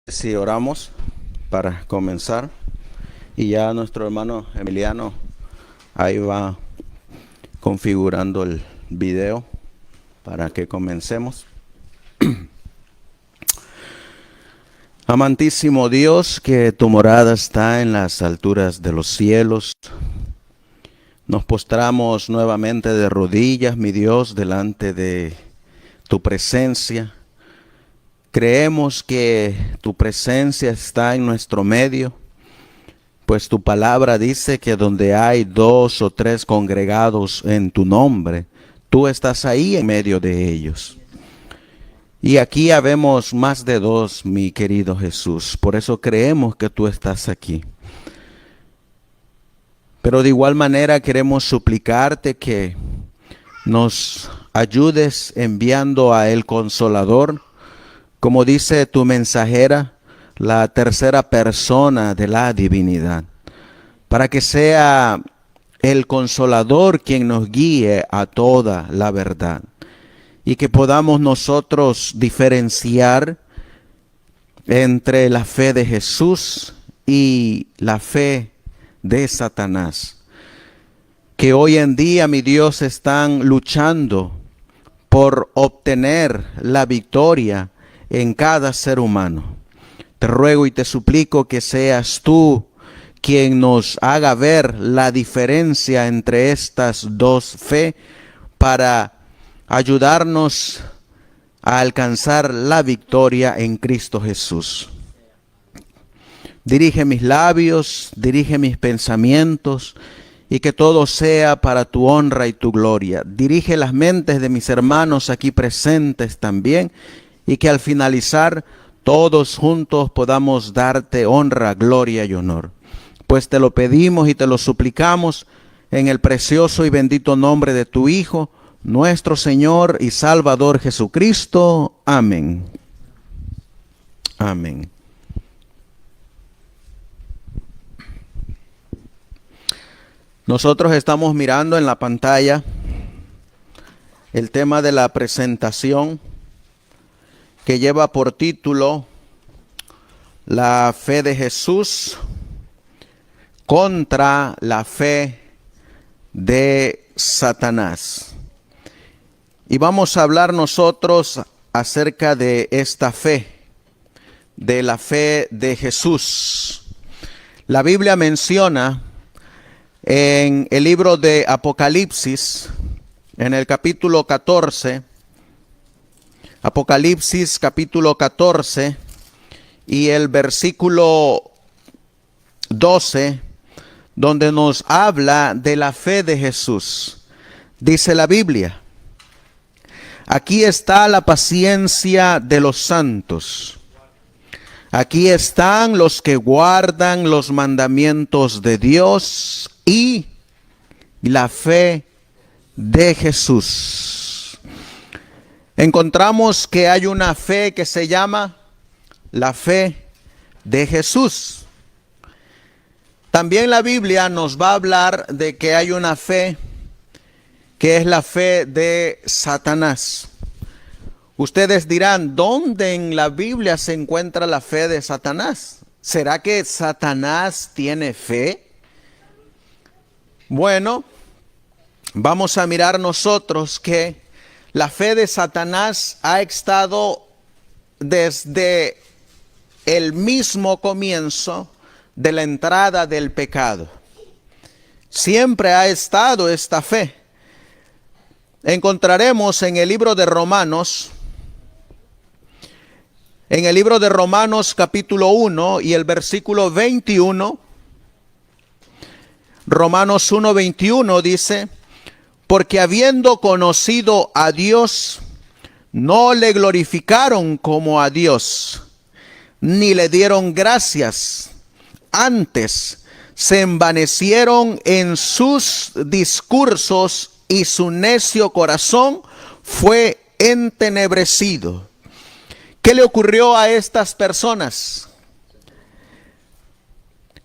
Si oramos para comenzar, y ya nuestro hermano Emiliano ahí va configurando el video para que comencemos. Amantísimo Dios, que tu morada está en las alturas de los cielos, nos postramos nuevamente de rodillas, mi Dios, delante de tu presencia. Creemos que tu presencia está en nuestro medio, pues tu palabra dice que donde hay 2 o 3 congregados en tu nombre, tú estás ahí en medio de ellos. Y aquí habemos más de 2, mi querido Jesús. Por eso creemos que tú estás aquí. Pero de igual manera queremos suplicarte que nos ayudes enviando a el Consolador, como dice tu mensajera, la tercera persona de la divinidad, para que sea el Consolador quien nos guíe a toda la verdad y que podamos nosotros diferenciar entre la fe de Jesús y la fe de Satanás, que hoy en día, mi Dios, están luchando por obtener la victoria en cada ser humano. Te ruego y te suplico que seas tú quien nos haga ver la diferencia entre estas dos fe para ayudarnos a alcanzar la victoria en Cristo Jesús. Dirige mis labios, dirige mis pensamientos y que todo sea para tu honra y tu gloria. Dirige las mentes de mis hermanos aquí presentes también y que al finalizar todos juntos podamos darte honra, gloria y honor. Pues te lo pedimos y te lo suplicamos en el precioso y bendito nombre de tu Hijo, nuestro Señor y Salvador Jesucristo. Amén. Amén. Nosotros estamos mirando en la pantalla el tema de la presentación que lleva por título La fe de Jesús contra la fe de Satanás. Y vamos a hablar nosotros acerca de esta fe, de la fe de Jesús. La Biblia menciona en el libro de Apocalipsis, en el capítulo 14, Apocalipsis capítulo 14 y el versículo 12, donde nos habla de la fe de Jesús. Dice la Biblia: aquí está la paciencia de los santos. Aquí están los que guardan los mandamientos de Dios y la fe de Jesús. Encontramos que hay una fe que se llama la fe de Jesús. También la Biblia nos va a hablar de que hay una fe que es la fe de Satanás. Ustedes dirán, ¿dónde en la Biblia se encuentra la fe de Satanás? ¿Será que Satanás tiene fe? Bueno, vamos a mirar nosotros que la fe de Satanás ha estado desde el mismo comienzo de la entrada del pecado. Siempre ha estado esta fe. Encontraremos en el libro de Romanos, capítulo 1 y el versículo 21, Romanos 1:21 dice: porque habiendo conocido a Dios, no le glorificaron como a Dios, ni le dieron gracias. Antes se envanecieron en sus discursos y su necio corazón fue entenebrecido. ¿Qué le ocurrió a estas personas?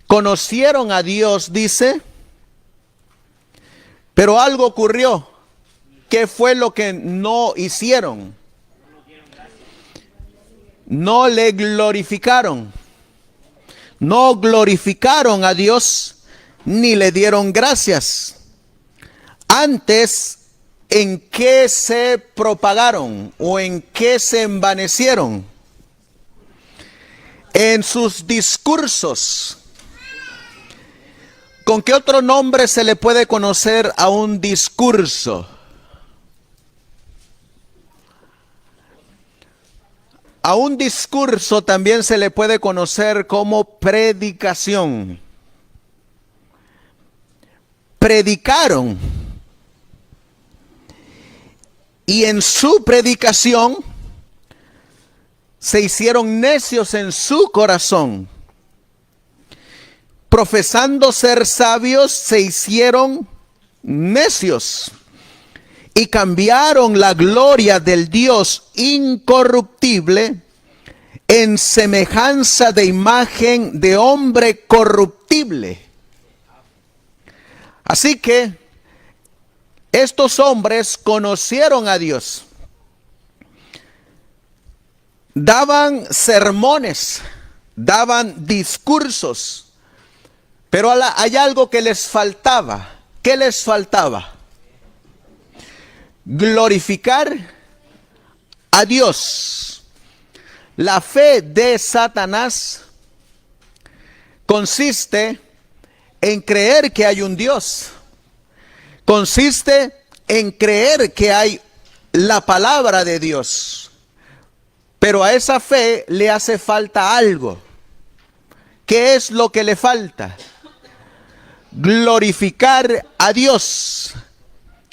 Conocieron a Dios, dice, pero algo ocurrió. ¿Qué fue lo que no hicieron? no le glorificaron. No glorificaron a Dios ni le dieron gracias. Antes, ¿en qué se propagaron o en qué se envanecieron? En sus discursos. ¿Con qué otro nombre se le puede conocer a un discurso? A un discurso también se le puede conocer como predicación. Predicaron. Y en su predicación se hicieron necios en su corazón. Profesando ser sabios, se hicieron necios. Y cambiaron la gloria del Dios incorruptible en semejanza de imagen de hombre corruptible. Así que estos hombres conocieron a Dios. Daban sermones, daban discursos, pero hay algo que les faltaba. ¿Qué les faltaba? Glorificar a Dios. La fe de Satanás consiste en creer que hay un Dios. Consiste en creer que hay la palabra de Dios. Pero a esa fe le hace falta algo. ¿Qué es lo que le falta? Glorificar a Dios.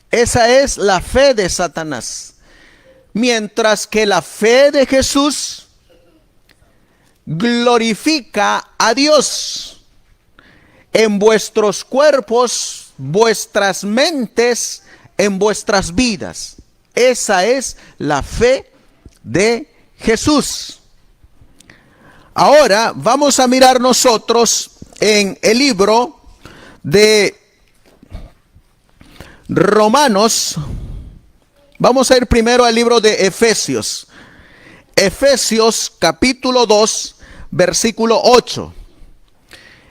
Esa es la fe de Satanás. Mientras que la fe de Jesús glorifica a Dios en vuestros cuerpos, vuestras mentes, en vuestras vidas. Esa es la fe de Jesús. Ahora vamos a mirar nosotros en el libro de Romanos. Vamos a ir primero al libro de Efesios. Efesios capítulo 2, versículo 8.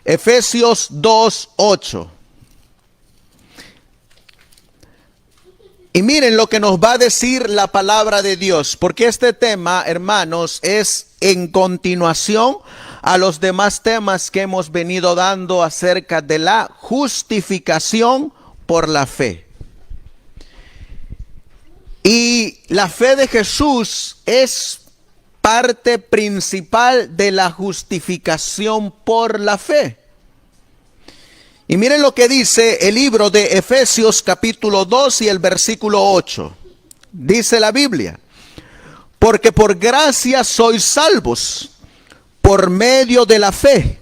Efesios 2, 8. Y miren lo que nos va a decir la palabra de Dios, porque este tema, hermanos, es en continuación a los demás temas que hemos venido dando acerca de la justificación por la fe. Y la fe de Jesús es parte principal de la justificación por la fe. Y miren lo que dice el libro de Efesios capítulo 2 y el versículo 8. Dice la Biblia: porque por gracia sois salvos por medio de la fe.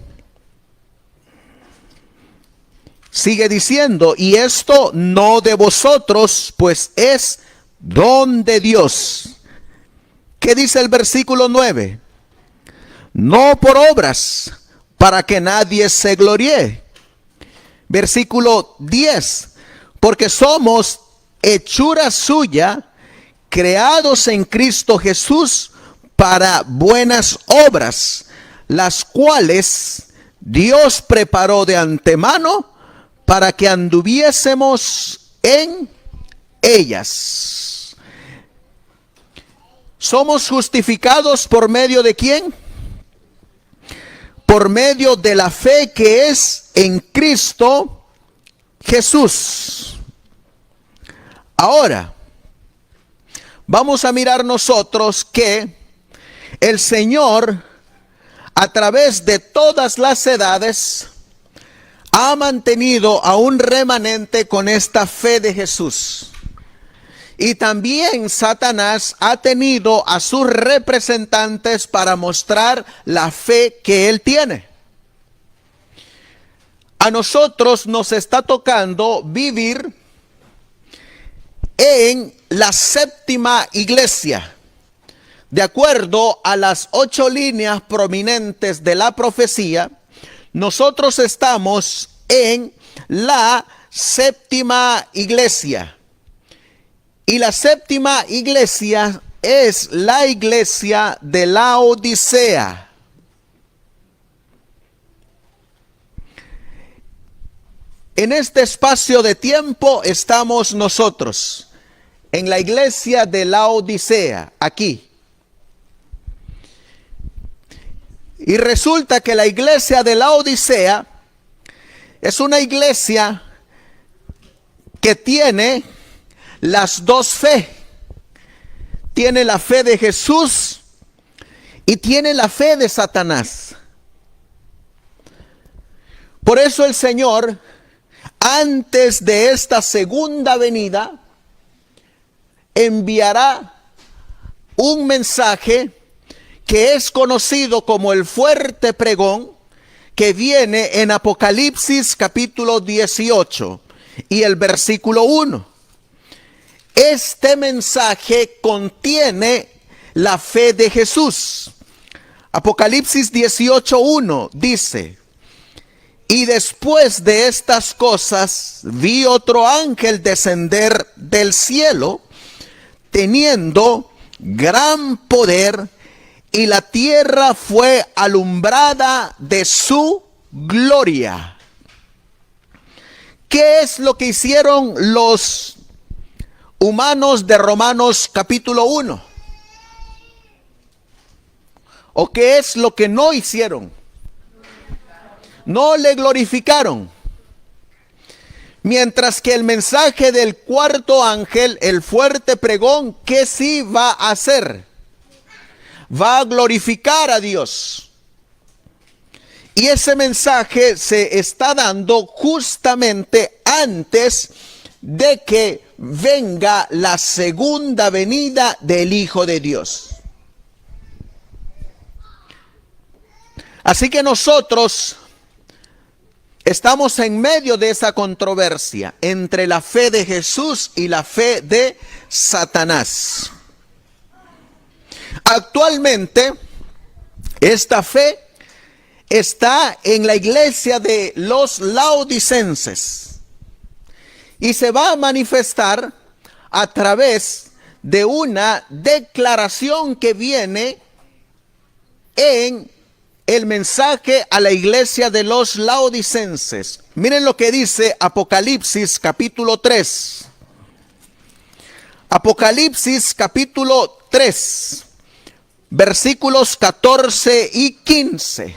Sigue diciendo: y esto no de vosotros, pues es don de Dios. ¿Qué dice el versículo 9? No por obras, para que nadie se gloríe. Versículo 10, porque somos hechura suya, creados en Cristo Jesús para buenas obras, las cuales Dios preparó de antemano para que anduviésemos en ellas. ¿Somos justificados por medio de quién? Por medio de la fe que es en Cristo Jesús. Ahora, vamos a mirar nosotros que el Señor, a través de todas las edades, ha mantenido a un remanente con esta fe de Jesús. Y también Satanás ha tenido a sus representantes para mostrar la fe que él tiene. A nosotros nos está tocando vivir en la séptima iglesia. De acuerdo a las 8 líneas prominentes de la profecía, nosotros estamos en la séptima iglesia. Y la séptima iglesia es la iglesia de Laodicea. En este espacio de tiempo estamos nosotros, en la iglesia de Laodicea, aquí. Y resulta que la iglesia de Laodicea es una iglesia que tiene las dos fe. Tiene la fe de Jesús y tiene la fe de Satanás. Por eso el Señor, antes de esta segunda venida, enviará un mensaje que es conocido como el fuerte pregón, que viene en Apocalipsis capítulo 18 y el versículo 1. Este mensaje contiene la fe de Jesús. Apocalipsis 18:1 dice: y después de estas cosas vi otro ángel descender del cielo, teniendo gran poder, y la tierra fue alumbrada de su gloria. ¿Qué es lo que hicieron los humanos de Romanos capítulo 1? ¿O qué es lo que no hicieron? No le glorificaron. Mientras que el mensaje del cuarto ángel, el fuerte pregón, ¿qué sí va a hacer? Va a glorificar a Dios. Y ese mensaje se está dando justamente antes de que venga la segunda venida del Hijo de Dios. Así que nosotros estamos en medio de esa controversia entre la fe de Jesús y la fe de Satanás. Actualmente, esta fe está en la iglesia de los laodicenses y se va a manifestar a través de una declaración que viene en el mensaje a la iglesia de los laodicenses. Miren lo que dice Apocalipsis capítulo 3. Apocalipsis capítulo 3, versículos 14 y 15.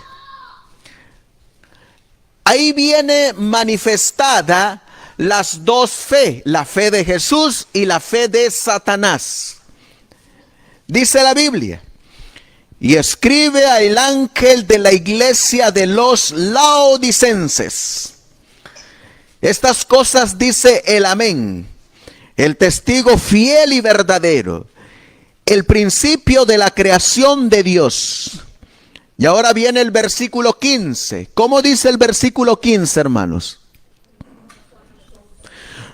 Ahí viene manifestada las dos fe, la fe de Jesús y la fe de Satanás. Dice la Biblia: y escribe al ángel de la iglesia de los laodicenses. Estas cosas dice el Amén, el testigo fiel y verdadero, el principio de la creación de Dios. Y ahora viene el versículo 15. ¿Cómo dice el versículo 15, hermanos?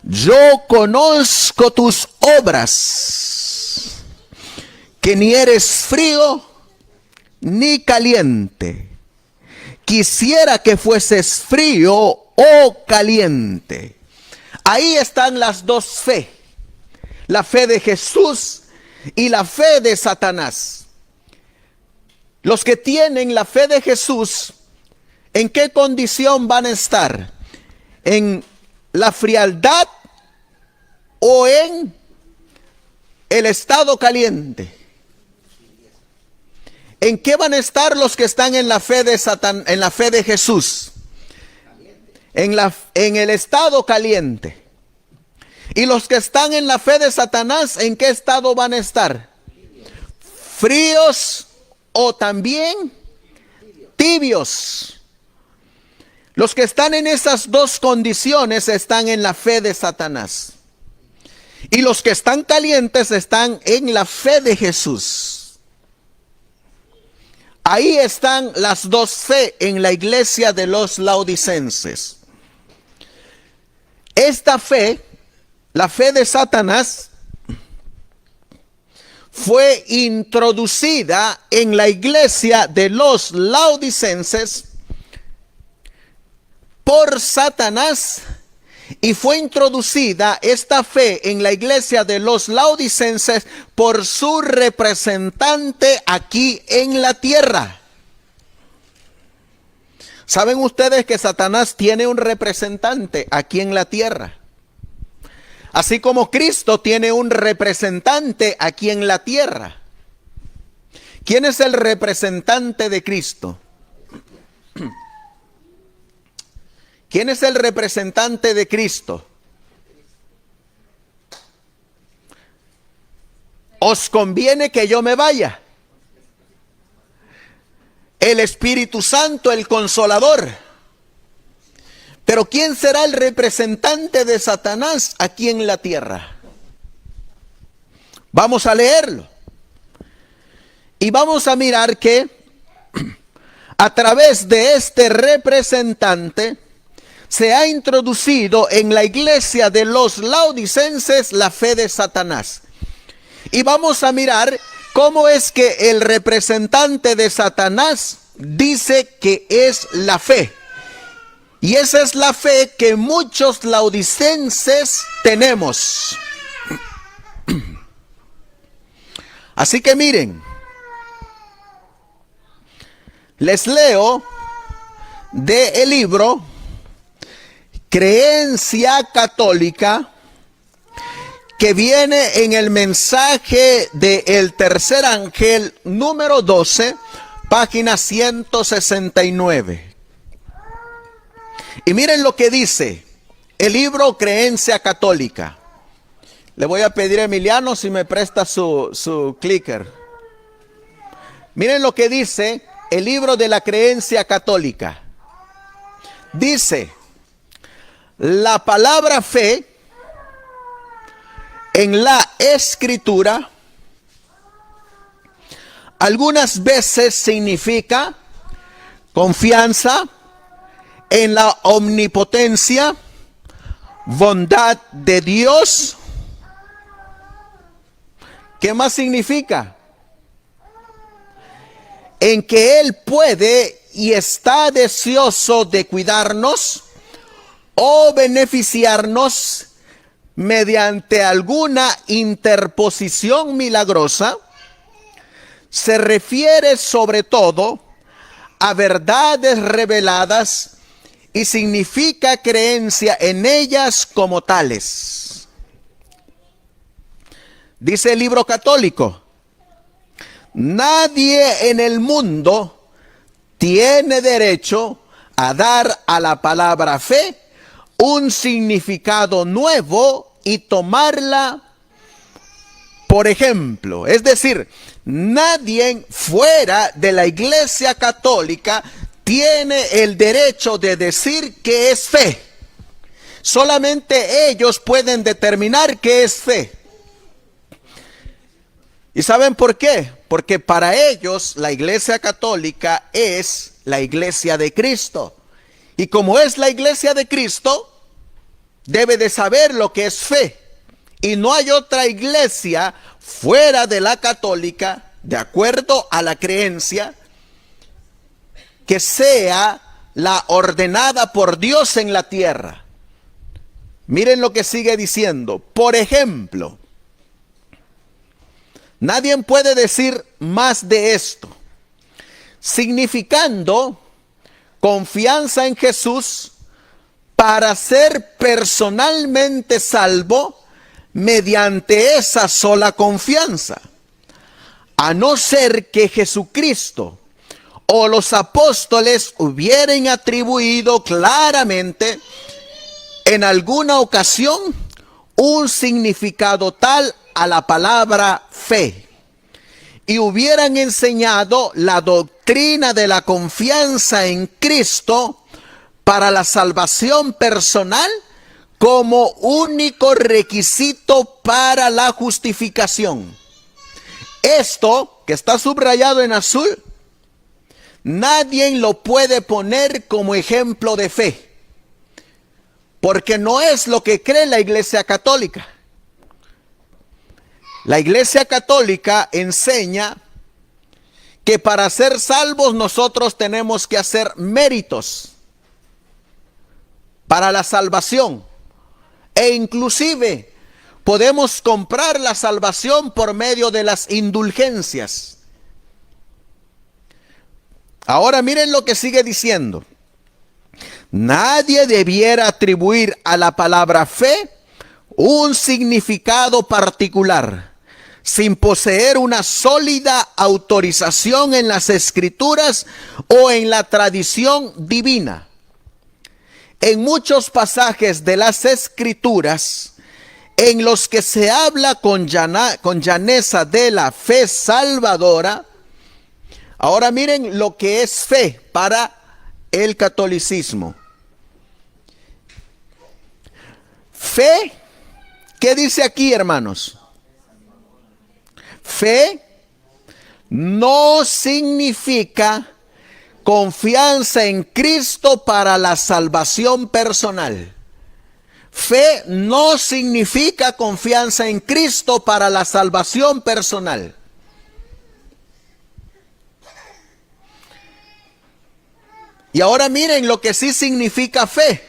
Yo conozco tus obras, que ni eres frío ni caliente. Quisiera que fueses frío o caliente. Ahí están las dos fe, la fe de Jesús y la fe de Satanás. Los que tienen la fe de Jesús, ¿en qué condición van a estar? ¿En la frialdad o en el estado caliente? ¿En qué van a estar los que están en la fe de en la fe de Jesús? En el estado caliente. Y los que están en la fe de Satanás, ¿en qué estado van a estar? Fríos o también tibios. Los que están en esas dos condiciones están en la fe de Satanás. Y los que están calientes están en la fe de Jesús. Ahí están las dos fe en la iglesia de los laodicenses. Esta fe, la fe de Satanás, fue introducida en la iglesia de los laodicenses por Satanás Y fue introducida esta fe en la iglesia de los laodicenses por su representante aquí en la tierra. ¿Saben ustedes que Satanás tiene un representante aquí en la tierra? Así como Cristo tiene un representante aquí en la tierra. ¿Quién es el representante de Cristo? ¿Quién es el representante de Cristo? ¿Os conviene que yo me vaya? El Espíritu Santo, el Consolador. Pero ¿quién será el representante de Satanás aquí en la tierra? Vamos a leerlo. Y vamos a mirar que a través de este representante se ha introducido en la iglesia de los laodicenses la fe de Satanás. Y vamos a mirar cómo es que el representante de Satanás dice que es la fe. Y esa es la fe que muchos laodicenses tenemos. Así que miren, les leo del libro Creencia Católica, que viene en el mensaje del tercer ángel número 12, página 169. Y miren lo que dice el libro Creencia Católica. Le voy a pedir a Emiliano si me presta su clicker. Miren lo que dice el libro de la Creencia Católica. Dice: la palabra fe en la Escritura algunas veces significa confianza en la omnipotencia, bondad de Dios. ¿Qué más significa? En que Él puede y está deseoso de cuidarnos o beneficiarnos mediante alguna interposición milagrosa. Se refiere sobre todo a verdades reveladas y significa creencia en ellas como tales. Dice el libro católico: nadie en el mundo tiene derecho a dar a la palabra fe un significado nuevo y tomarla por ejemplo. Es decir, nadie fuera de la Iglesia Católica tiene el derecho de decir que es fe. Solamente ellos pueden determinar qué es fe. ¿Y saben por qué? Porque para ellos la Iglesia Católica es la Iglesia de Cristo. Y como es la Iglesia de Cristo, debe de saber lo que es fe. Y no hay otra iglesia fuera de la católica, de acuerdo a la creencia, que sea la ordenada por Dios en la tierra. Miren lo que sigue diciendo. Por ejemplo, nadie puede decir más de esto, significando confianza en Jesús para ser personalmente salvo mediante esa sola confianza, a no ser que Jesucristo o los apóstoles hubieran atribuido claramente en alguna ocasión un significado tal a la palabra fe y hubieran enseñado la doctrina de la confianza en Cristo para la salvación personal como único requisito para la justificación. Esto que está subrayado en azul, nadie lo puede poner como ejemplo de fe, porque no es lo que cree la Iglesia Católica. La Iglesia Católica enseña que para ser salvos nosotros tenemos que hacer méritos para la salvación. E inclusive podemos comprar la salvación por medio de las indulgencias. Ahora miren lo que sigue diciendo. Nadie debiera atribuir a la palabra fe un significado particular, sin poseer una sólida autorización en las Escrituras o en la tradición divina. En muchos pasajes de las Escrituras, en los que se habla con llaneza de la fe salvadora, ahora miren lo que es fe para el catolicismo. Fe, ¿qué dice aquí, hermanos? Fe no significa confianza en Cristo para la salvación personal. Fe no significa confianza en Cristo para la salvación personal. Y ahora miren lo que sí significa fe.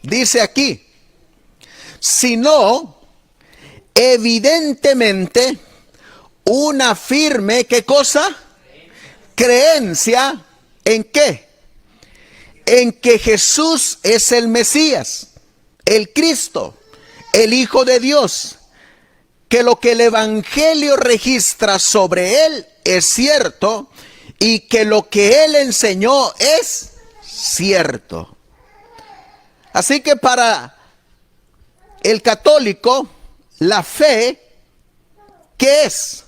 Dice aquí, sino evidentemente una firme, ¿qué cosa? Creencia, ¿en qué? En que Jesús es el Mesías, el Cristo, el Hijo de Dios, que lo que el Evangelio registra sobre él es cierto y que lo que él enseñó es cierto. Así que para el católico, la fe, ¿qué es?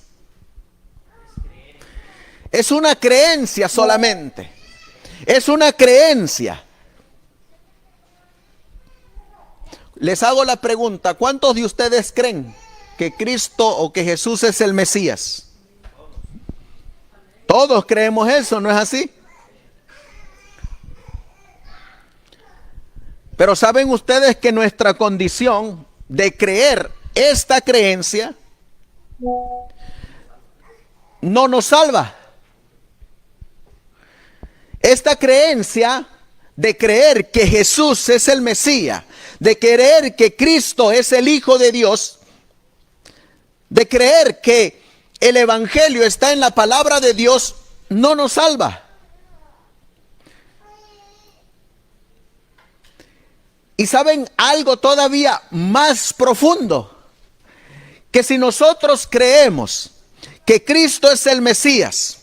Es una creencia solamente. Es una creencia. Les hago la pregunta, ¿cuántos de ustedes creen que Cristo o que Jesús es el Mesías? Todos creemos eso, ¿no es así? Pero ¿saben ustedes que nuestra condición de creer esta creencia no nos salva? Esta creencia de creer que Jesús es el Mesías, de creer que Cristo es el Hijo de Dios, de creer que el Evangelio está en la palabra de Dios, no nos salva. Y saben algo todavía más profundo, que si nosotros creemos que Cristo es el Mesías,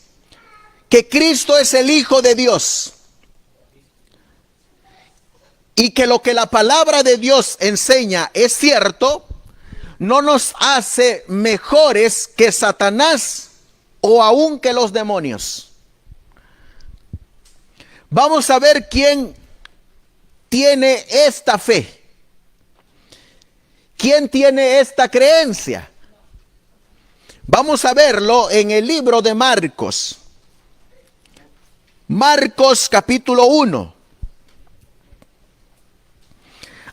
que Cristo es el Hijo de Dios, y que lo que la palabra de Dios enseña es cierto, no nos hace mejores que Satanás o aún que los demonios. Vamos a ver quién tiene esta fe. ¿Quién tiene esta creencia? Vamos a verlo en el libro de Marcos. Marcos capítulo 1.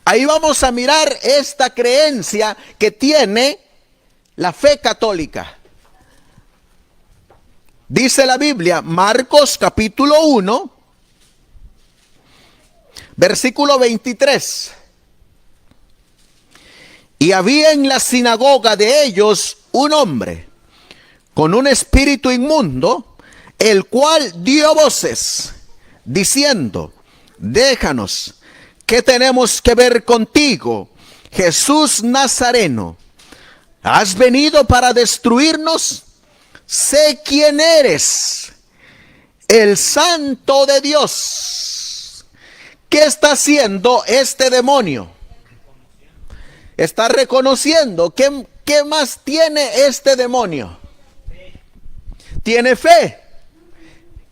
Ahí vamos a mirar esta creencia que tiene la fe católica. Dice la Biblia, Marcos capítulo 1, versículo 23. Y había en la sinagoga de ellos un hombre con un espíritu inmundo, el cual dio voces, diciendo, déjanos, ¿qué tenemos que ver contigo, Jesús Nazareno? ¿Has venido para destruirnos? Sé quién eres, el Santo de Dios. ¿Qué está haciendo este demonio? Está reconociendo. ¿Qué más tiene este demonio? Tiene fe.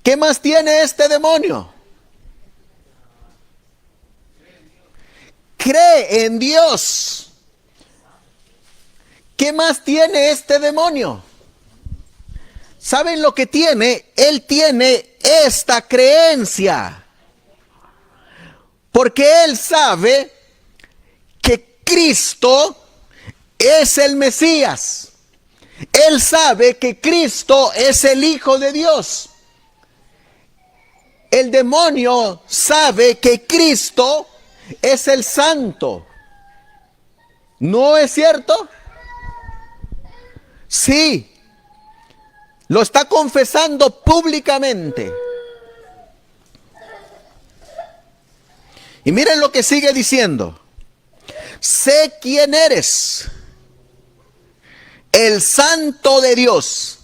¿Qué más tiene este demonio? Cree en Dios. ¿Qué más tiene este demonio? ¿Saben lo que tiene? Él tiene esta creencia. Porque él sabe que Cristo es el Mesías. Él sabe que Cristo es el Hijo de Dios. El demonio sabe que Cristo es el Santo. ¿No es cierto? Sí, lo está confesando públicamente. Y miren lo que sigue diciendo. Sé quién eres, el Santo de Dios.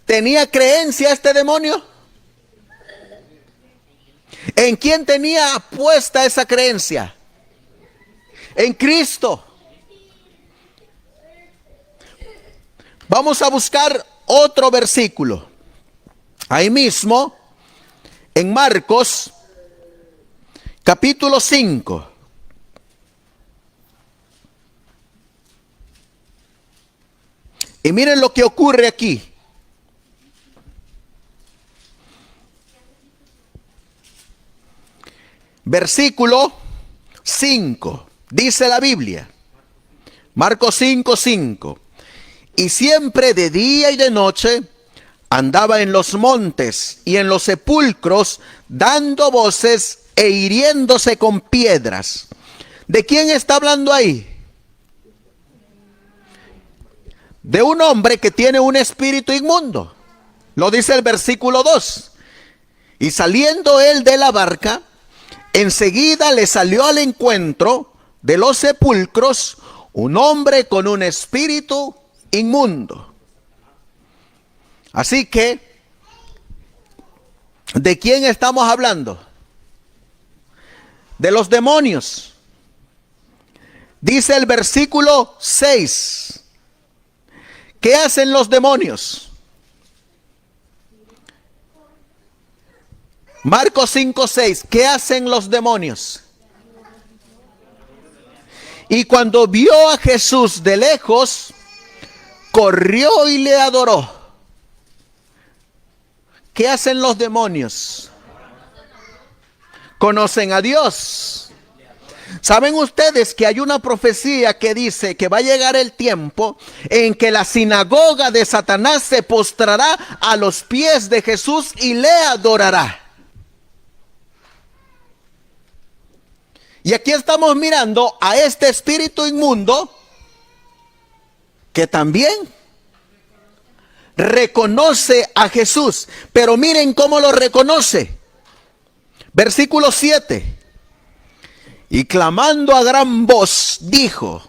¿Tenía creencia este demonio? ¿En quién tenía puesta esa creencia? En Cristo. Vamos a buscar otro versículo. Ahí mismo, en Marcos, capítulo 5. Y miren lo que ocurre aquí. Versículo 5. Dice la Biblia. Marcos 5, 5. Y siempre de día y de noche andaba en los montes y en los sepulcros dando voces e hiriéndose con piedras. ¿De quién está hablando ahí? De un hombre que tiene un espíritu inmundo. Lo dice el versículo 2. Y saliendo él de la barca, enseguida le salió al encuentro de los sepulcros un hombre con un espíritu inmundo. Así que, ¿de quién estamos hablando? De los demonios. Dice el versículo 6. ¿Qué hacen los demonios? Marcos 5, 6. ¿Qué hacen los demonios? Y cuando vio a Jesús de lejos, corrió y le adoró. ¿Qué hacen los demonios? Conocen a Dios. ¿Saben ustedes que hay una profecía que dice que va a llegar el tiempo en que la sinagoga de Satanás se postrará a los pies de Jesús y le adorará? Y aquí estamos mirando a este espíritu inmundo que también reconoce a Jesús. Pero miren cómo lo reconoce. Versículo 7. Y clamando a gran voz, dijo: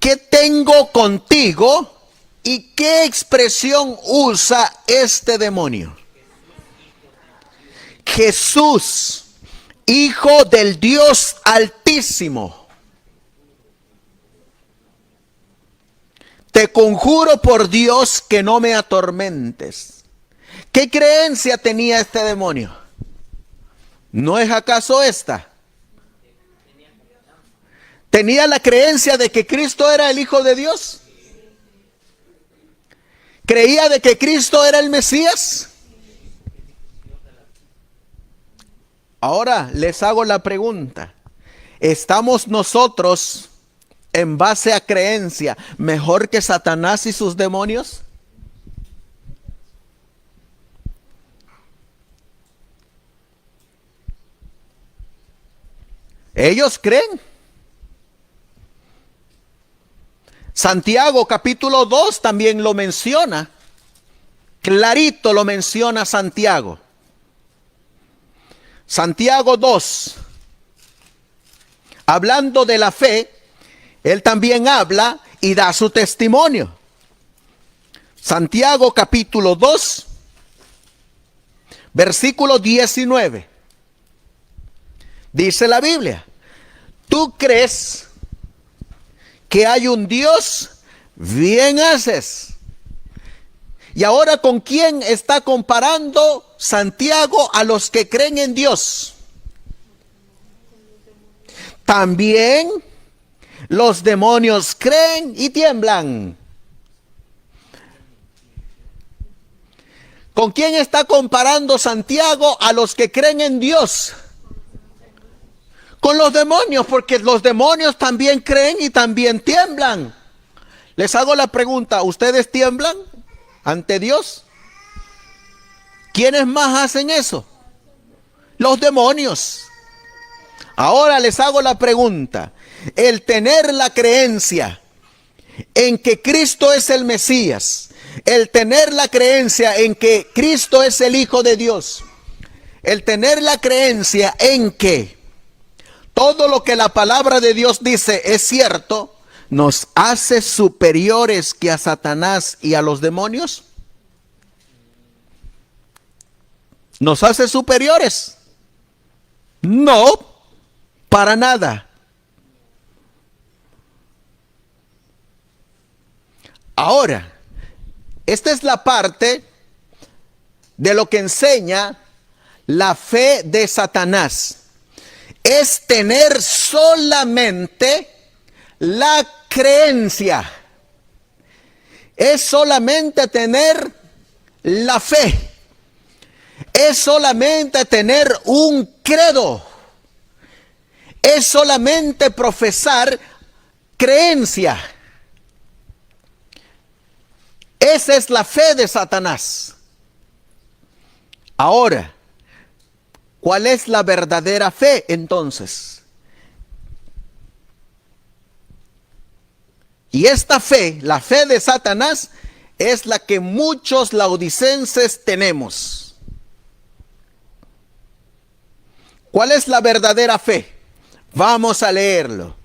¿qué tengo contigo? ¿Y qué expresión usa este demonio? Jesús, Hijo del Dios Altísimo, te conjuro por Dios que no me atormentes. ¿Qué creencia tenía este demonio? ¿No es acaso esta? ¿Tenía la creencia de que Cristo era el Hijo de Dios? ¿Creía de que Cristo era el Mesías? Ahora les hago la pregunta. ¿Estamos nosotros, en base a creencia, mejor que Satanás y sus demonios? Ellos creen. Santiago capítulo 2 también lo menciona. Clarito lo menciona Santiago. Santiago 2. Hablando de la fe, él también habla y da su testimonio. Santiago capítulo 2, versículo 19. Dice la Biblia: ¿tú crees que hay un Dios? Bien haces. Y ahora, ¿con quién está comparando Santiago a los que creen en Dios? También los demonios creen y tiemblan. ¿Con quién está comparando Santiago a los que creen en Dios? Con los demonios, porque los demonios también creen y también tiemblan. Les hago la pregunta: ¿ustedes tiemblan ante Dios? ¿Quiénes más hacen eso? Los demonios. Ahora les hago la pregunta: el tener la creencia en que Cristo es el Mesías, el tener la creencia en que Cristo es el Hijo de Dios, el tener la creencia en que todo lo que la palabra de Dios dice es cierto, ¿nos hace superiores que a Satanás y a los demonios? ¿Nos hace superiores? No, para nada. Ahora, esta es la parte de lo que enseña la fe de Satanás. Es tener solamente la creencia. Es solamente tener la fe. Es solamente tener un credo. Es solamente profesar creencia. Esa es la fe de Satanás. Ahora, ¿cuál es la verdadera fe entonces? Y esta fe, la fe de Satanás, es la que muchos laodicenses tenemos. ¿Cuál es la verdadera fe? Vamos a leerlo.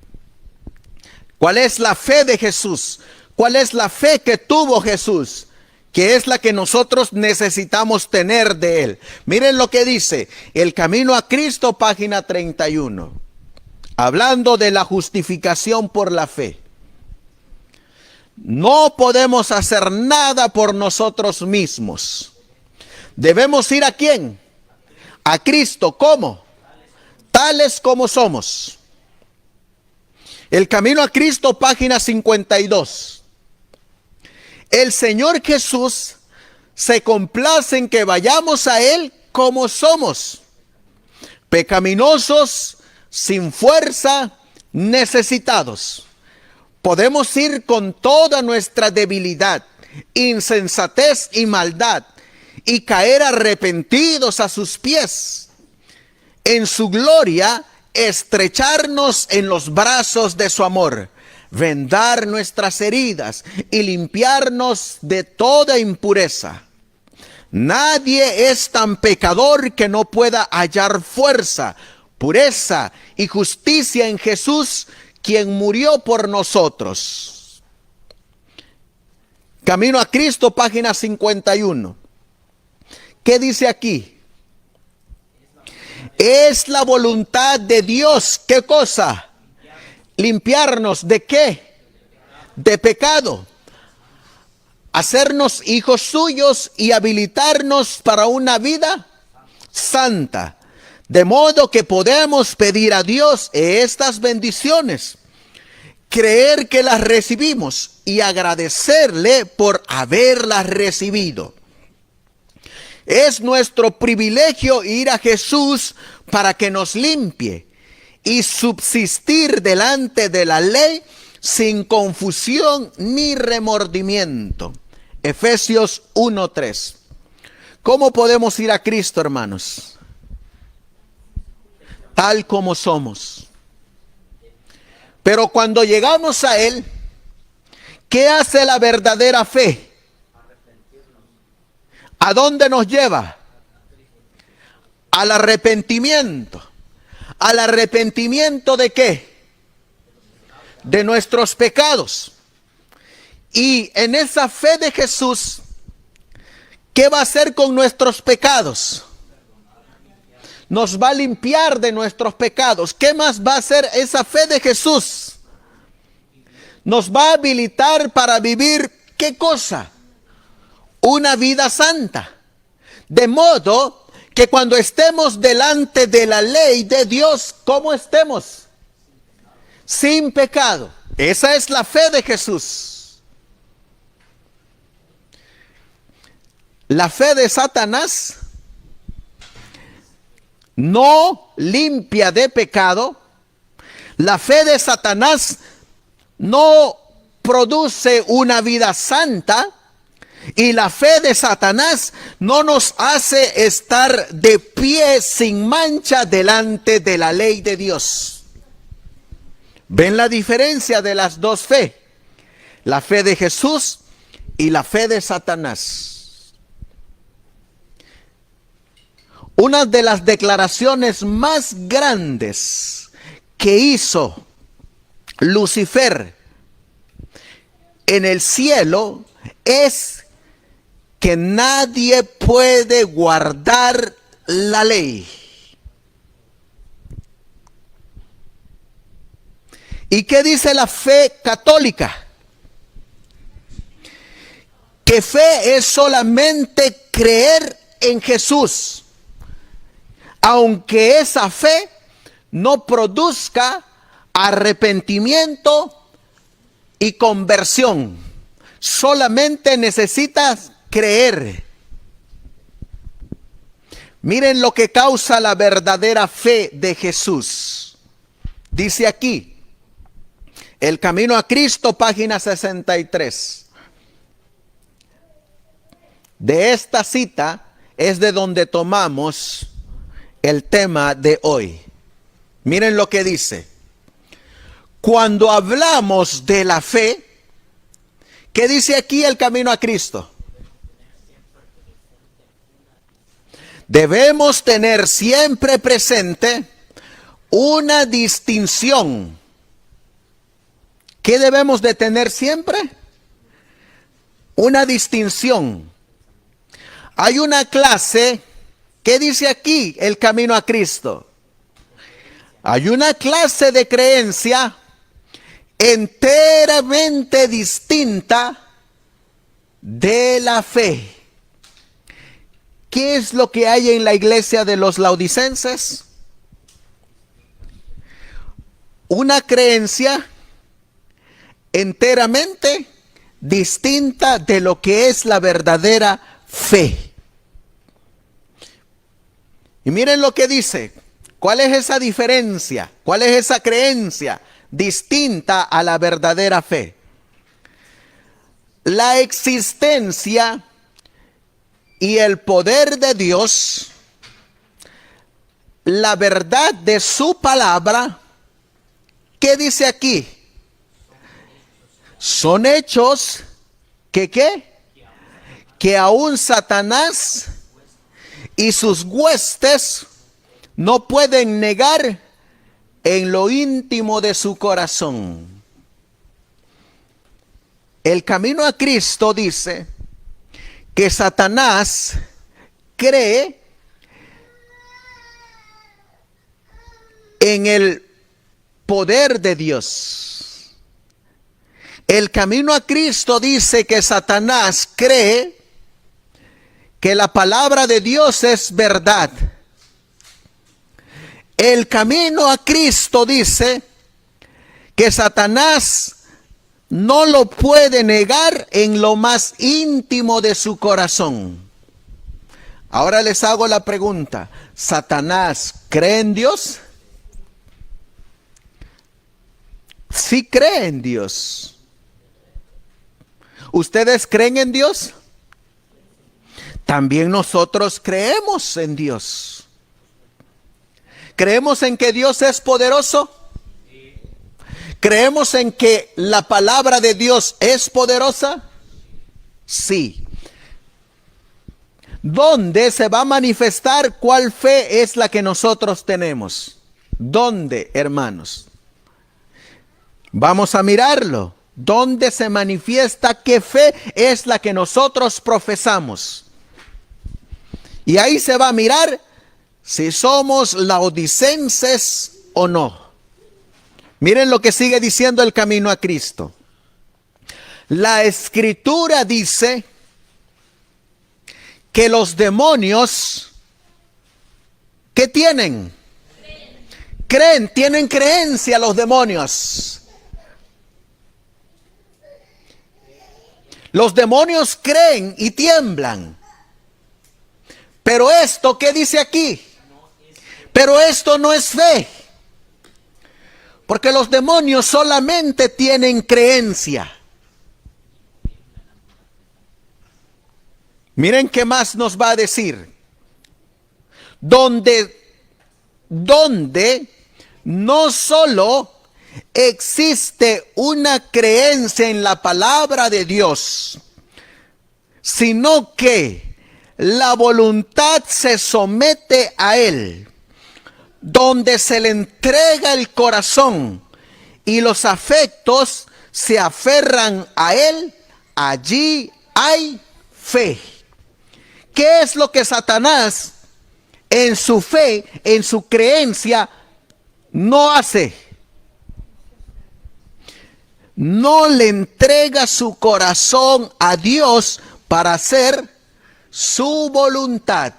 ¿Cuál es la fe de Jesús? ¿Cuál es la fe que tuvo Jesús? Que es la que nosotros necesitamos tener de Él. Miren lo que dice El Camino a Cristo, página 31. Hablando de la justificación por la fe. No podemos hacer nada por nosotros mismos. Debemos ir ¿a quién? A Cristo. ¿Cómo? Tales como somos. El Camino a Cristo, página 52. El Señor Jesús se complace en que vayamos a Él como somos, pecaminosos, sin fuerza, necesitados. Podemos ir con toda nuestra debilidad, insensatez y maldad, y caer arrepentidos a sus pies. En su gloria, estrecharnos en los brazos de su amor, vendar nuestras heridas y limpiarnos de toda impureza. Nadie es tan pecador que no pueda hallar fuerza, pureza y justicia en Jesús, quien murió por nosotros. Camino a Cristo, página 51. ¿Qué dice aquí? Es la voluntad de Dios, ¿qué cosa? Limpiarnos ¿de qué? De pecado. Hacernos hijos suyos y habilitarnos para una vida santa. De modo que podemos pedir a Dios estas bendiciones, creer que las recibimos y agradecerle por haberlas recibido. Es nuestro privilegio ir a Jesús para que nos limpie y subsistir delante de la ley sin confusión ni remordimiento. Efesios 1:3. ¿Cómo podemos ir a Cristo, hermanos? Tal como somos. Pero cuando llegamos a Él, ¿qué hace la verdadera fe? ¿A dónde nos lleva? Al arrepentimiento. ¿Al arrepentimiento de qué? De nuestros pecados. Y en esa fe de Jesús, ¿qué va a hacer con nuestros pecados? Nos va a limpiar de nuestros pecados. ¿Qué más va a hacer esa fe de Jesús? Nos va a habilitar para vivir, ¿qué cosa? Una vida santa. De modo que cuando estemos delante de la ley de Dios, ¿cómo estemos? Sin pecado. Esa es la fe de Jesús. La fe de Satanás no limpia de pecado. La fe de Satanás no produce una vida santa. Y la fe de Satanás no nos hace estar de pie sin mancha delante de la ley de Dios. ¿Ven la diferencia de las dos fe? La fe de Jesús y la fe de Satanás. Una de las declaraciones más grandes que hizo Lucifer en el cielo es que nadie puede guardar la ley. ¿Y qué dice la fe católica? Que fe es solamente creer en Jesús, aunque esa fe no produzca arrepentimiento y conversión. Solamente necesitas creer. Miren lo que causa la verdadera fe de Jesús. Dice aquí, El Camino a Cristo, página 63. De esta cita es de donde tomamos el tema de hoy. Miren lo que dice. Cuando hablamos de la fe, ¿qué dice aquí El Camino a Cristo? Debemos tener siempre presente una distinción. ¿Qué debemos de tener siempre? Una distinción. Hay una clase, ¿qué dice aquí El Camino a Cristo? Hay una clase de creencia enteramente distinta de la fe. ¿Qué es lo que hay en la iglesia de los laodicenses? Una creencia enteramente distinta de lo que es la verdadera fe. Y miren lo que dice. ¿Cuál es esa diferencia? ¿Cuál es esa creencia distinta a la verdadera fe? La existencia y el poder de Dios, la verdad de su palabra, ¿qué dice aquí? Son hechos que ¿qué? Que aún Satanás y sus huestes no pueden negar en lo íntimo de su corazón. El Camino a Cristo dice que Satanás cree en el poder de Dios. El Camino a Cristo dice que Satanás cree que la palabra de Dios es verdad. El Camino a Cristo dice que Satanás no lo puede negar en lo más íntimo de su corazón. Ahora les hago la pregunta, ¿Satanás cree en Dios? Sí cree en Dios. ¿Ustedes creen en Dios? También nosotros creemos en Dios. ¿Creemos en que Dios es poderoso? ¿Creemos en que la palabra de Dios es poderosa? Sí. ¿Dónde se va a manifestar cuál fe es la que nosotros tenemos? ¿Dónde, hermanos? Vamos a mirarlo. ¿Dónde se manifiesta qué fe es la que nosotros profesamos? Y ahí se va a mirar si somos laodicenses o no. Miren lo que sigue diciendo El Camino a Cristo. La Escritura dice que los demonios, ¿qué tienen? Creen, tienen creencia los demonios. Los demonios creen y tiemblan. Pero esto, ¿qué dice aquí? Pero esto no es fe. Porque los demonios solamente tienen creencia. Miren qué más nos va a decir. Donde no solo existe una creencia en la palabra de Dios, sino que la voluntad se somete a Él, donde se le entrega el corazón y los afectos se aferran a Él, allí hay fe. ¿Qué es lo que Satanás en su fe, en su creencia, no hace? No le entrega su corazón a Dios para hacer su voluntad.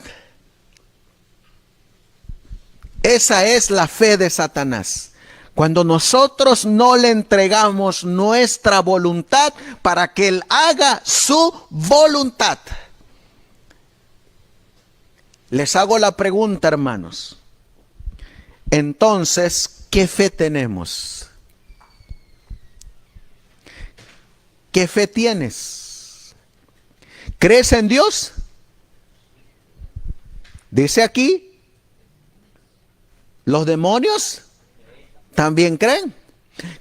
Esa es la fe de Satanás. Cuando nosotros no le entregamos nuestra voluntad para que Él haga su voluntad. Les hago la pregunta, hermanos. Entonces, ¿qué fe tenemos? ¿Qué fe tienes? ¿Crees en Dios? Dice aquí, ¿los demonios también creen?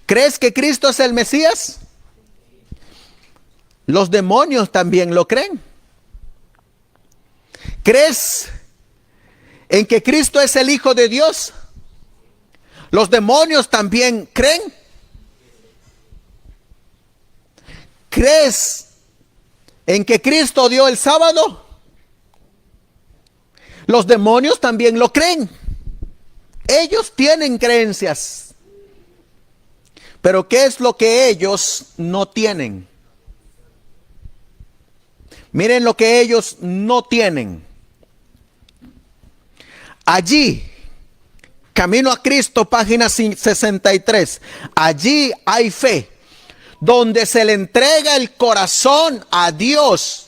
¿Crees que Cristo es el Mesías? Los demonios también lo creen. ¿Crees en que Cristo es el Hijo de Dios? ¿Los demonios también creen? ¿Crees en que Cristo dio el sábado? Los demonios también lo creen. Ellos tienen creencias. Pero ¿qué es lo que ellos no tienen? Miren lo que ellos no tienen. Allí, Camino a Cristo, página 63. Allí hay fe, donde se le entrega el corazón a Dios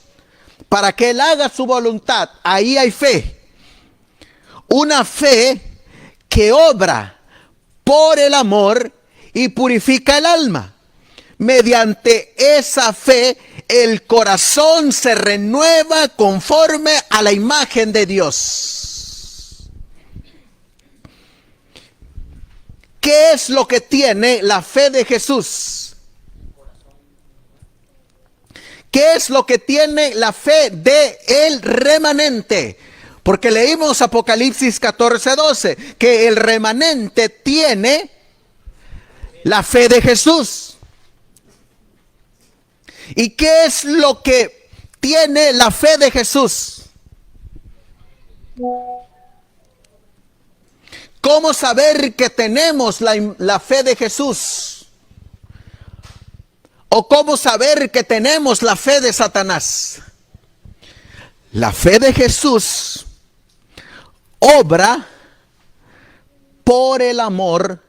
para que Él haga su voluntad. Ahí hay fe. Una fe que obra por el amor y purifica el alma. Mediante esa fe, el corazón se renueva conforme a la imagen de Dios. ¿Qué es lo que tiene la fe de Jesús? ¿Qué es lo que tiene la fe de el remanente? Porque leímos Apocalipsis 14:12, que el remanente tiene la fe de Jesús. ¿Y qué es lo que tiene la fe de Jesús? ¿Cómo saber que tenemos la fe de Jesús? ¿O cómo saber que tenemos la fe de Satanás? La fe de Jesús obra por el amor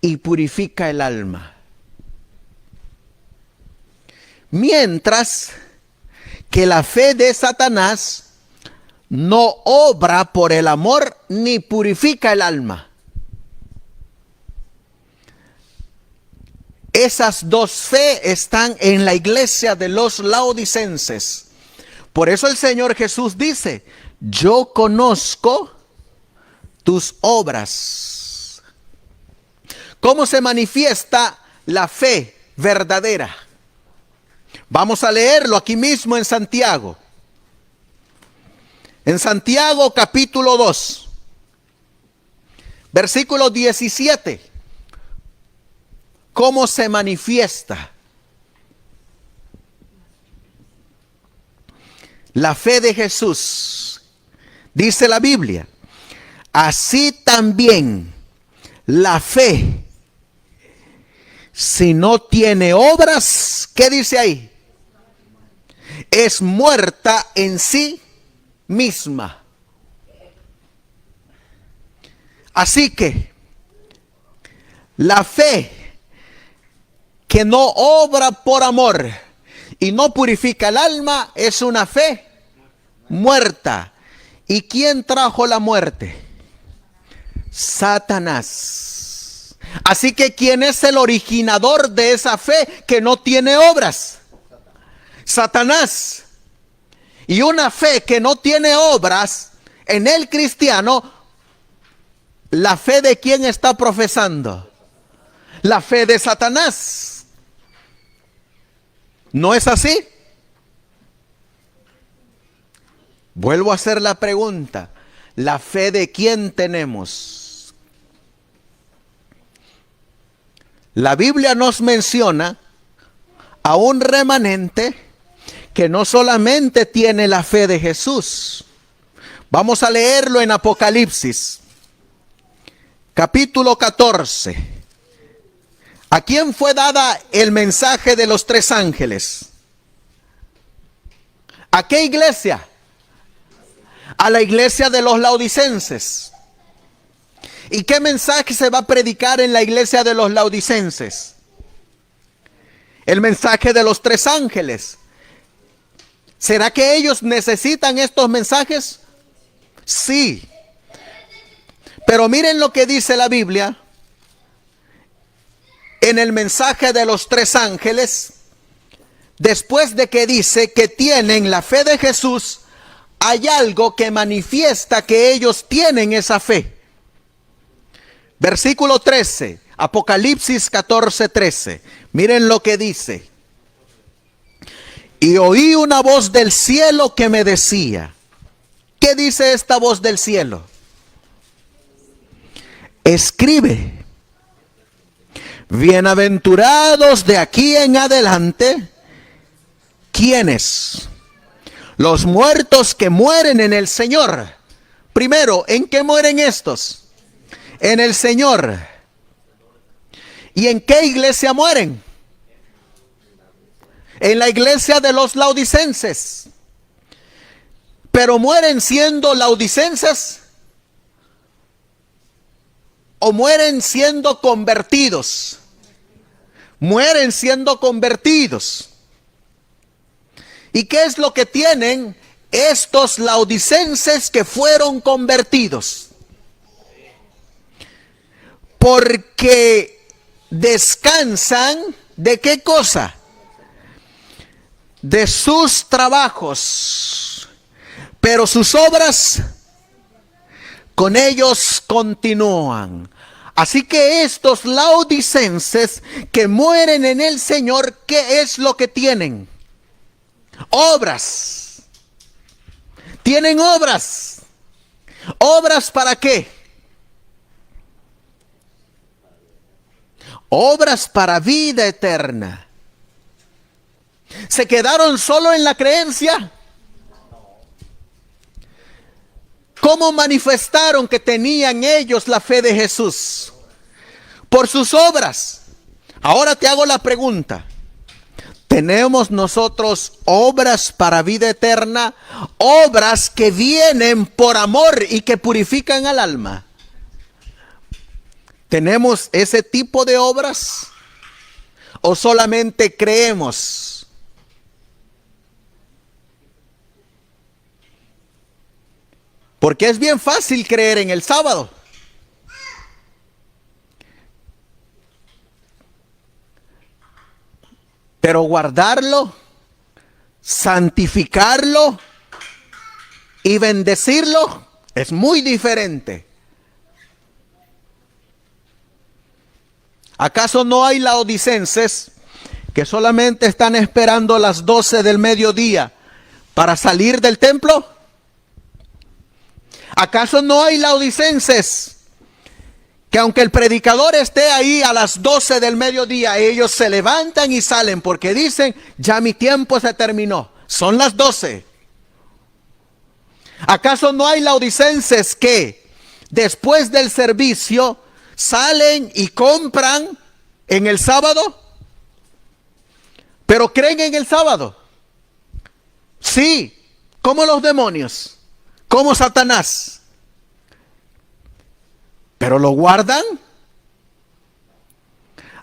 y purifica el alma. Mientras que la fe de Satanás no obra por el amor ni purifica el alma. Esas dos fe están en la iglesia de los laodicenses. Por eso el Señor Jesús dice: yo conozco tus obras. ¿Cómo se manifiesta la fe verdadera? Vamos a leerlo aquí mismo en Santiago. En Santiago capítulo 2, versículo 17. ¿Cómo se manifiesta la fe de Jesús? Dice la Biblia: así también la fe, si no tiene obras, ¿qué dice ahí? Es muerta en sí misma. Así que la fe que no obra por amor y no purifica el alma es una fe muerta. ¿Y quién trajo la muerte? Satanás. Así que ¿quién es el originador de esa fe que no tiene obras? Satanás. Y una fe que no tiene obras en el cristiano, ¿la fe de quién está profesando? la fe de Satanás. ¿No es así? Vuelvo a hacer la pregunta. ¿La fe de quién tenemos? La Biblia nos menciona a un remanente que no solamente tiene la fe de Jesús. Vamos a leerlo en Apocalipsis, capítulo 14. ¿A quién fue dada el mensaje de los 3 ángeles? ¿A qué iglesia? A la iglesia de los laodicenses. ¿Y qué mensaje se va a predicar en la iglesia de los laodicenses? El mensaje de los 3 ángeles. ¿Será que ellos necesitan estos mensajes? Sí. Pero miren lo que dice la Biblia en el mensaje de los 3 ángeles. Después de que dice que tienen la fe de Jesús, hay algo que manifiesta que ellos tienen esa fe. Versículo 13, Apocalipsis 14:13. Miren lo que dice. Y oí una voz del cielo que me decía. ¿Qué dice esta voz del cielo? Escribe: bienaventurados de aquí en adelante, ¿quiénes? Los muertos que mueren en el Señor. Primero, ¿en qué mueren estos? En el Señor. ¿Y en qué iglesia mueren? En la iglesia de los laodicenses. Pero mueren siendo laodicenses o mueren siendo convertidos. Mueren siendo convertidos. ¿Y qué es lo que tienen estos laodicenses que fueron convertidos? Porque descansan ¿de qué cosa? De sus trabajos, pero sus obras con ellos continúan. Así que estos laodicenses que mueren en el Señor, ¿qué es lo que tienen? Obras. Tienen obras. ¿Obras para qué? Obras para vida eterna. ¿Se quedaron solo en la creencia? ¿Cómo manifestaron que tenían ellos la fe de Jesús? Por sus obras. Ahora te hago la pregunta. ¿Tenemos nosotros obras para vida eterna? Obras que vienen por amor y que purifican al alma. ¿Tenemos ese tipo de obras? ¿O solamente creemos? Porque es bien fácil creer en el sábado. Pero guardarlo, santificarlo y bendecirlo es muy diferente. ¿Acaso no hay laodicenses que solamente están esperando las 12 del mediodía para salir del templo? ¿Acaso no hay laodicenses que aunque el predicador esté ahí a las 12 del mediodía, ellos se levantan y salen porque dicen, ya mi tiempo se terminó, son las 12? ¿Acaso no hay laodicenses que después del servicio salen y compran en el sábado? ¿Pero creen en el sábado? Sí, como los demonios, como Satanás. ¿Pero lo guardan?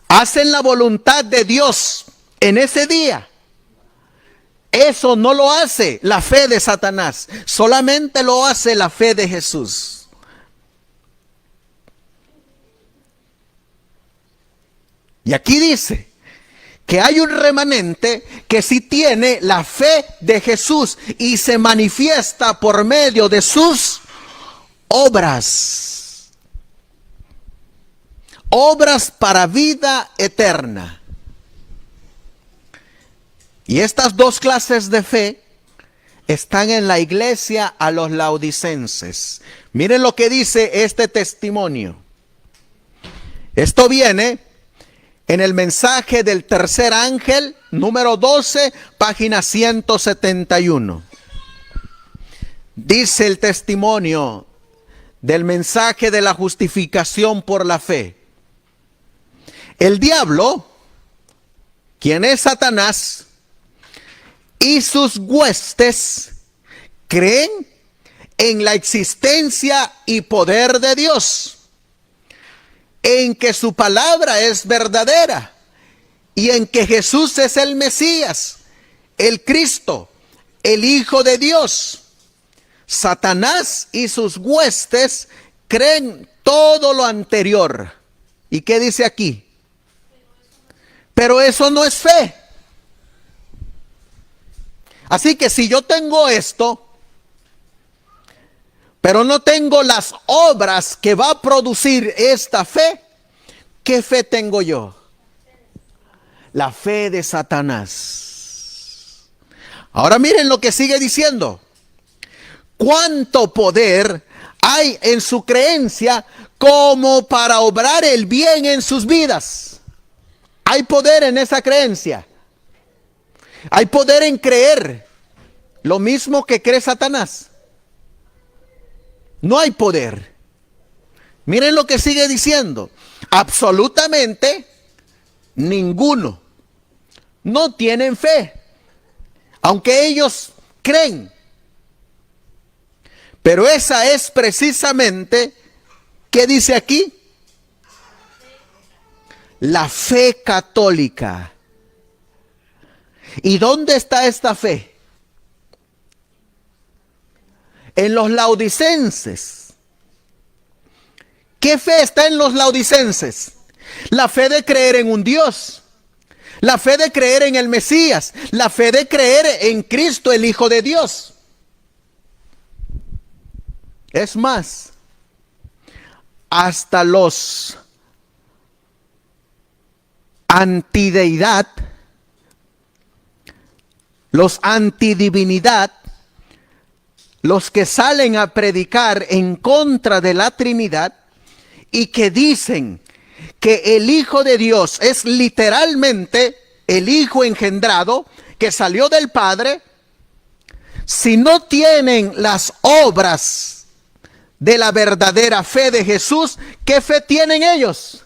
¿Hacen la voluntad de Dios en ese día? Eso no lo hace la fe de Satanás, solamente lo hace la fe de Jesús. Y aquí dice que hay un remanente que sí tiene la fe de Jesús y se manifiesta por medio de sus obras. obras para vida eterna. Y estas dos clases de fe están en la iglesia a los laodicenses. Miren lo que dice este testimonio. Esto viene en el mensaje del tercer ángel, número 12, página 171. Dice el testimonio del mensaje de la justificación por la fe. El diablo, quien es Satanás, y sus huestes creen en la existencia y poder de Dios, en que su palabra es verdadera y en que Jesús es el Mesías, el Cristo, el Hijo de Dios. Satanás y sus huestes creen todo lo anterior. ¿Y qué dice aquí? Pero eso no es fe. Así que si yo tengo esto, pero no tengo las obras que va a producir esta fe, ¿qué fe tengo yo? La fe de Satanás. Ahora miren lo que sigue diciendo. ¿Cuánto poder hay en su creencia como para obrar el bien en sus vidas? Hay poder en esa creencia. Hay poder en creer lo mismo que cree Satanás. No hay poder. Miren lo que sigue diciendo. Absolutamente ninguno. No tienen fe, aunque ellos creen. Pero esa es precisamente, ¿qué dice aquí? La fe católica. ¿Y dónde está esta fe? En los laodicenses. ¿Qué fe está en los laodicenses? La fe de creer en un Dios. La fe de creer en el Mesías. La fe de creer en Cristo, el Hijo de Dios. Es más, hasta los antideidad, los antidivinidad, los que salen a predicar en contra de la Trinidad y que dicen que el Hijo de Dios es literalmente el Hijo engendrado que salió del Padre, si no tienen las obras de la verdadera fe de Jesús, ¿qué fe tienen ellos?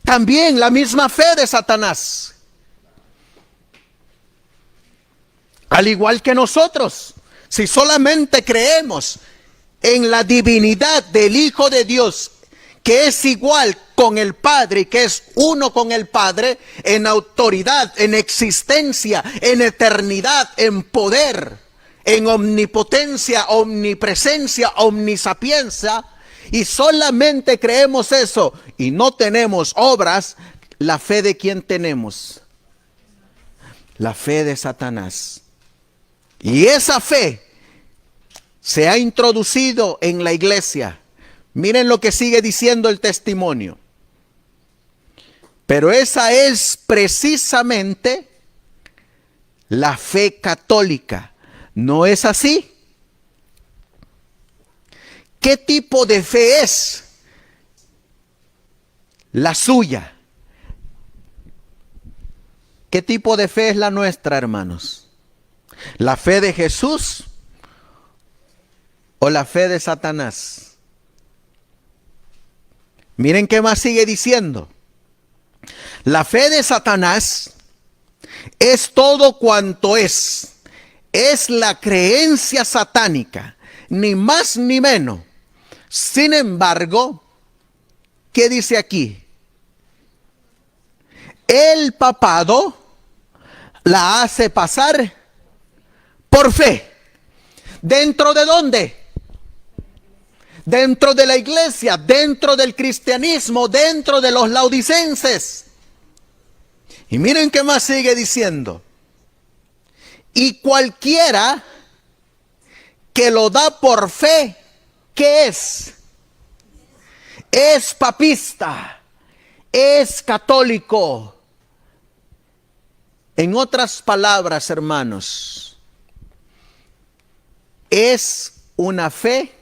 También la misma fe de Satanás. Al igual que nosotros, si solamente creemos en la divinidad del Hijo de Dios, que es igual con el Padre y que es uno con el Padre, en autoridad, en existencia, en eternidad, en poder, en omnipotencia, omnipresencia, omnisapiencia, y solamente creemos eso y no tenemos obras, ¿la fe de quién tenemos? La fe de Satanás. Y esa fe se ha introducido en la iglesia. Miren lo que sigue diciendo el testimonio. Pero esa es precisamente la fe católica. ¿No es así? ¿Qué tipo de fe es la suya? ¿Qué tipo de fe es la nuestra, hermanos? ¿La fe de Jesús o la fe de Satanás? Miren qué más sigue diciendo. La fe de Satanás es todo cuanto es la creencia satánica, ni más ni menos. Sin embargo, ¿qué dice aquí? El papado la hace pasar por fe. ¿Dentro de dónde? Dentro de la iglesia, dentro del cristianismo, dentro de los laodicenses. Y miren qué más sigue diciendo. Y cualquiera que lo da por fe, ¿qué es? es papista, es católico. En otras palabras, hermanos, es una fe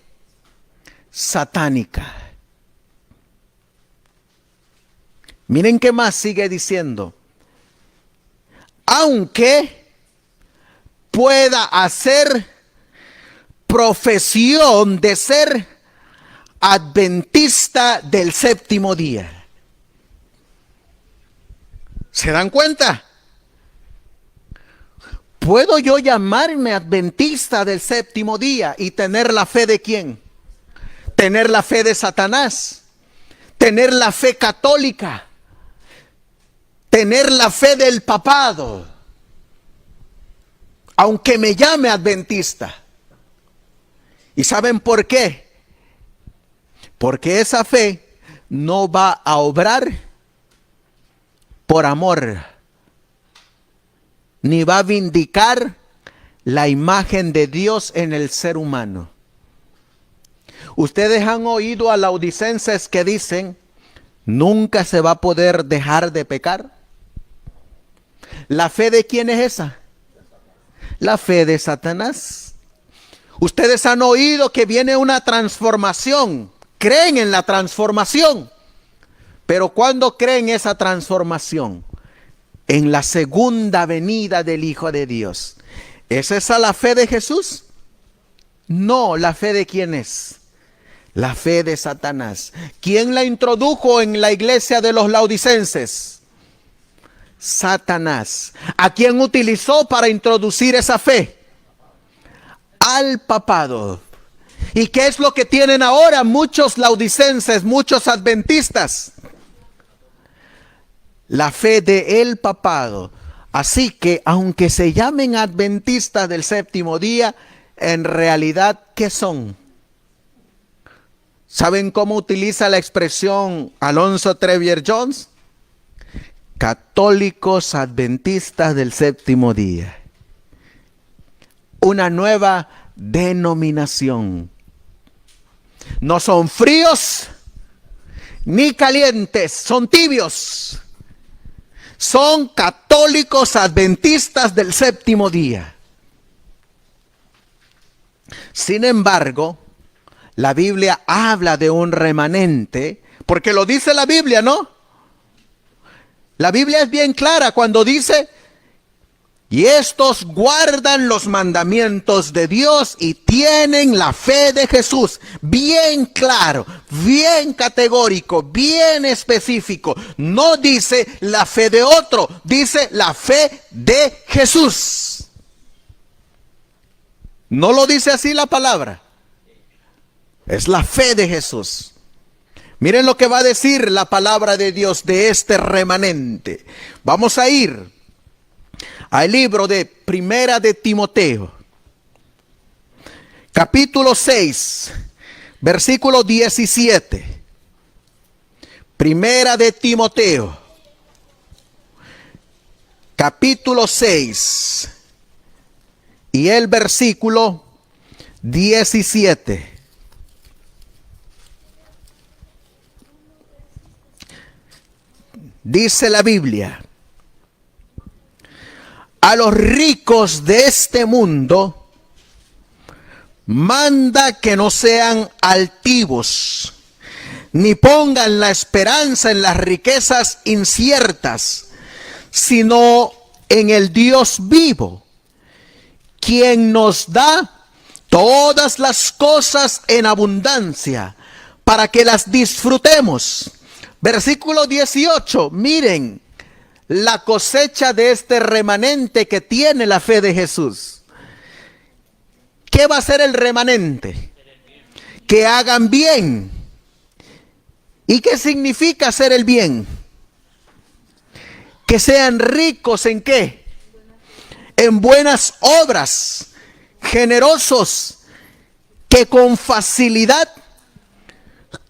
satánica. Miren qué más sigue diciendo. Aunque pueda hacer profesión de ser adventista del séptimo día. ¿Se dan cuenta? ¿Puedo yo llamarme adventista del séptimo día y tener la fe de quién? Tener la fe de Satanás, tener la fe católica, tener la fe del papado, aunque me llame adventista. ¿Y saben por qué? Porque esa fe no va a obrar por amor, ni va a vindicar la imagen de Dios en el ser humano. Ustedes han oído a laodicenses que dicen, nunca se va a poder dejar de pecar. ¿La fe de quién es esa? La fe de Satanás. Ustedes han oído que viene una transformación, creen en la transformación, pero ¿cuándo creen esa transformación? En la segunda venida del Hijo de Dios. ¿Es esa la fe de Jesús? No, ¿la fe de quién es? La fe de Satanás. ¿Quién la introdujo en la iglesia de los laodicenses? Satanás. ¿A quién utilizó para introducir esa fe? Al papado. ¿Y qué es lo que tienen ahora muchos laodicenses, muchos adventistas? La fe del papado. Así que aunque se llamen adventistas del séptimo día, en realidad, ¿qué son? ¿Saben cómo utiliza la expresión Alonzo Trevier Jones? Católicos adventistas del séptimo día. Una nueva denominación. No son fríos ni calientes, son tibios. Son católicos adventistas del séptimo día. Sin embargo, la Biblia habla de un remanente, porque lo dice la Biblia, ¿no? La Biblia es bien clara cuando dice, y estos guardan los mandamientos de Dios y tienen la fe de Jesús. Bien claro, bien categórico, bien específico. No dice la fe de otro, dice la fe de Jesús. No lo dice así la palabra. Es la fe de Jesús. Miren lo que va a decir la palabra de Dios de este remanente. Vamos a ir al libro de Primera de Timoteo, capítulo 6, versículo 17. Primera de Timoteo, capítulo 6, y el versículo 17. Dice la Biblia: a los ricos de este mundo manda que no sean altivos, ni pongan la esperanza en las riquezas inciertas, sino en el Dios vivo, quien nos da todas las cosas en abundancia, para que las disfrutemos. Versículo 18, miren la cosecha de este remanente que tiene la fe de Jesús. ¿Qué va a hacer el remanente? Que hagan bien. ¿Y qué significa hacer el bien? Que sean ricos ¿en qué? En buenas obras, generosos, que con facilidad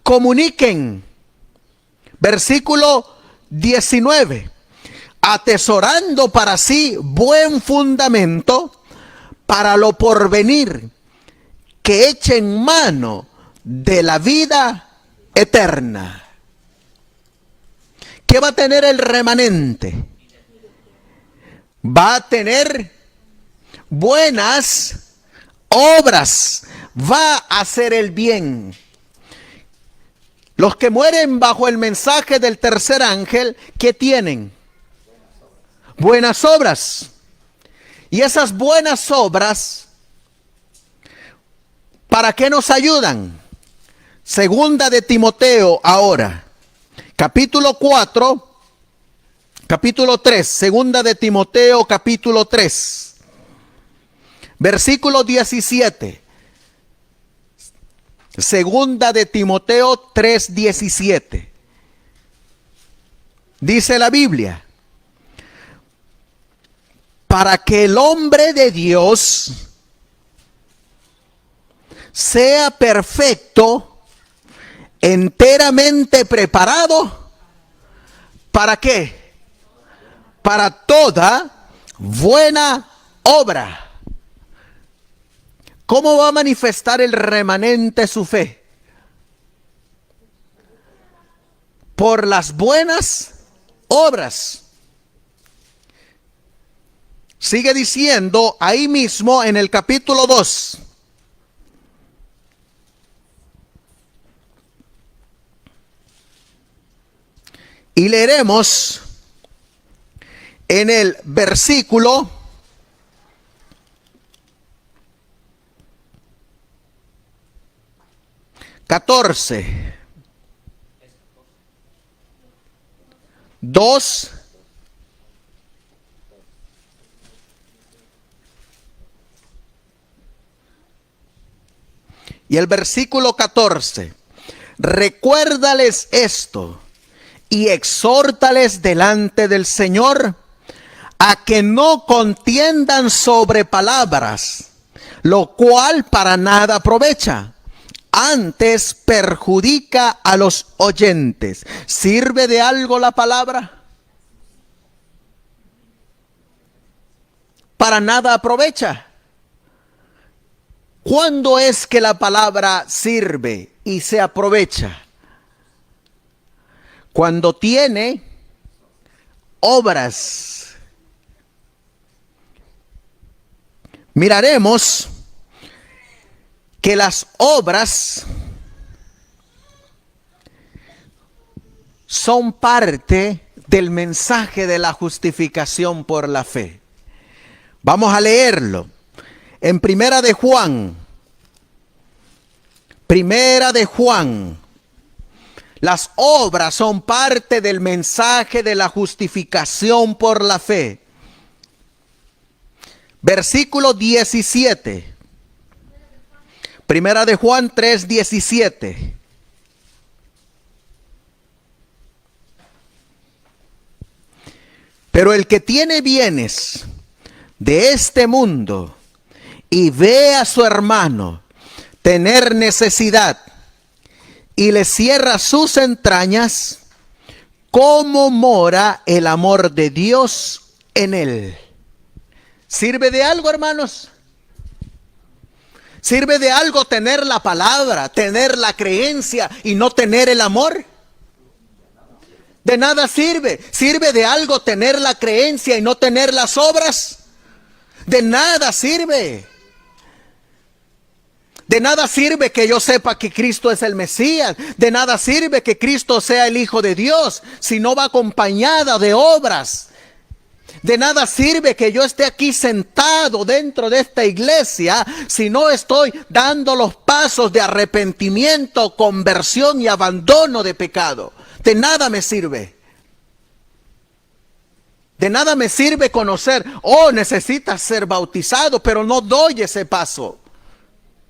comuniquen. Versículo 19. Atesorando para sí buen fundamento para lo porvenir, que echen mano de la vida eterna. ¿Qué va a tener el remanente? Va a tener buenas obras, va a hacer el bien. Los que mueren bajo el mensaje del tercer ángel, ¿qué tienen? Buenas obras. Y esas buenas obras, ¿para qué nos ayudan? Segunda de Timoteo ahora, capítulo 3, segunda de Timoteo capítulo 3, versículo 17. Segunda de Timoteo 3:17. Dice la Biblia: para que el hombre de Dios sea perfecto, enteramente preparado, ¿para qué? Para toda buena obra. ¿Cómo va a manifestar el remanente su fe? Por las buenas obras. Sigue diciendo ahí mismo en el capítulo 2. Y leeremos en el versículo 14. 2. Y el versículo 14. Recuérdales esto y exhórtales delante del Señor a que no contiendan sobre palabras, lo cual para nada aprovecha. Antes perjudica a los oyentes. ¿Sirve de algo la palabra? Para nada aprovecha. ¿Cuándo es que la palabra sirve y se aprovecha? Cuando tiene obras. Miraremos que las obras son parte del mensaje de la justificación por la fe. Vamos a leerlo. En Primera de Juan, las obras son parte del mensaje de la justificación por la fe. Versículo 17. Primera de Juan 3:17. Pero el que tiene bienes de este mundo y ve a su hermano tener necesidad y le cierra sus entrañas, ¿cómo mora el amor de Dios en él? ¿Sirve de algo, hermanos? ¿Sirve de algo tener la palabra, tener la creencia y no tener el amor? De nada sirve. ¿Sirve de algo tener la creencia y no tener las obras? De nada sirve. De nada sirve que yo sepa que Cristo es el Mesías. De nada sirve que Cristo sea el Hijo de Dios si no va acompañada de obras. De nada sirve que yo esté aquí sentado dentro de esta iglesia si no estoy dando los pasos de arrepentimiento, conversión y abandono de pecado. De nada me sirve. De nada me sirve conocer, necesitas ser bautizado, pero no doy ese paso.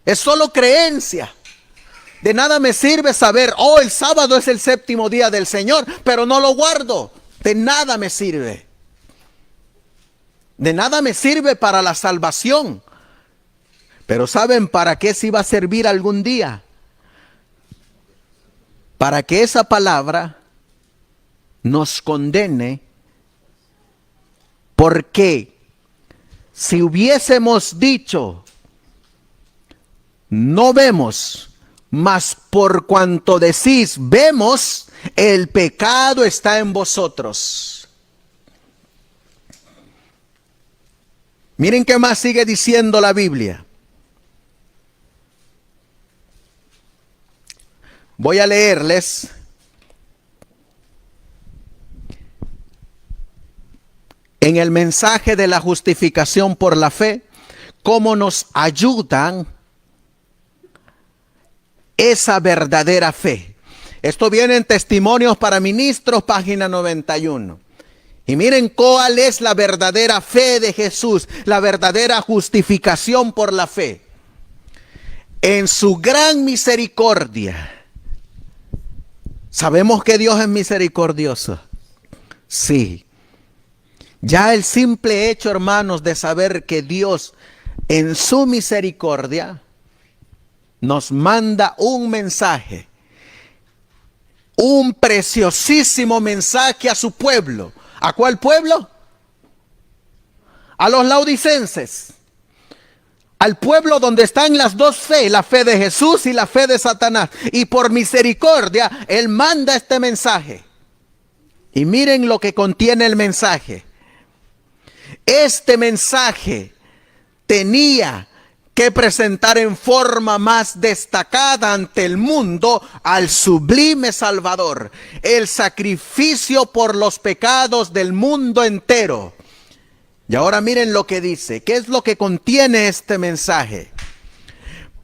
Es solo creencia. De nada me sirve saber, el sábado es el séptimo día del Señor, pero no lo guardo. De nada me sirve. De nada me sirve para la salvación. Pero ¿saben para qué sí va a servir algún día? Para que esa palabra nos condene. Porque si hubiésemos dicho, no vemos, Mas por cuanto decís, vemos, el pecado está en vosotros. Miren qué más sigue diciendo la Biblia. Voy a leerles. En el mensaje de la justificación por la fe, cómo nos ayudan esa verdadera fe. Esto viene en Testimonios para Ministros, página 91. Y miren cuál es la verdadera fe de Jesús, la verdadera justificación por la fe. En su gran misericordia. ¿Sabemos que Dios es misericordioso? Sí. Ya el simple hecho, hermanos, de saber que Dios en su misericordia nos manda un mensaje, un preciosísimo mensaje a su pueblo. ¿A cuál pueblo? A los laodicenses. Al pueblo donde están las dos fe, la fe de Jesús y la fe de Satanás. Y por misericordia, Él manda este mensaje. Y miren lo que contiene el mensaje. Este mensaje tenía que presentar en forma más destacada ante el mundo al sublime Salvador, el sacrificio por los pecados del mundo entero. Y ahora miren lo que dice. ¿Qué es lo que contiene este mensaje?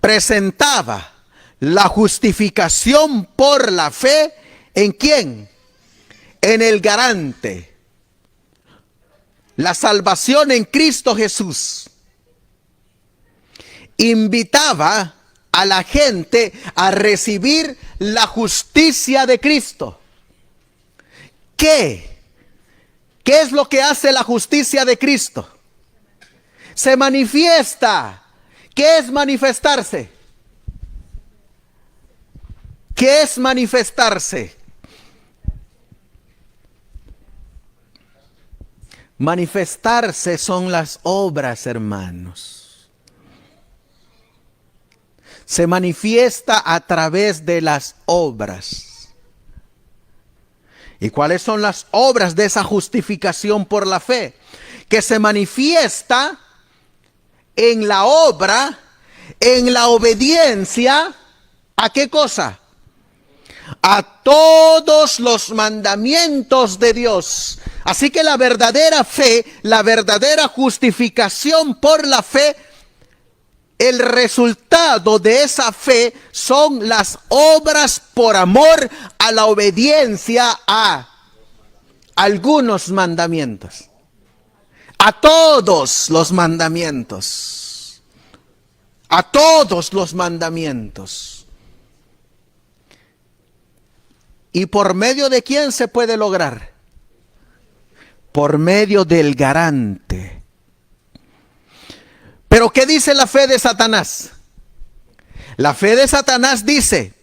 Presentaba la justificación por la fe, ¿en quién? En el garante. La salvación en Cristo Jesús. Invitaba a la gente a recibir la justicia de Cristo. ¿Qué? ¿Qué es lo que hace la justicia de Cristo? Se manifiesta. ¿Qué es manifestarse? ¿Qué es manifestarse? Manifestarse son las obras, hermanos. Se manifiesta a través de las obras. ¿Y cuáles son las obras de esa justificación por la fe? Que se manifiesta en la obra, en la obediencia, ¿a qué cosa? A todos los mandamientos de Dios. Así que la verdadera fe, la verdadera justificación por la fe, el resultado de esa fe son las obras por amor a la obediencia a algunos mandamientos. A todos los mandamientos. A todos los mandamientos. ¿Y por medio de quién se puede lograr? Por medio del garante. Pero ¿qué dice la fe de Satanás? La fe de Satanás dice,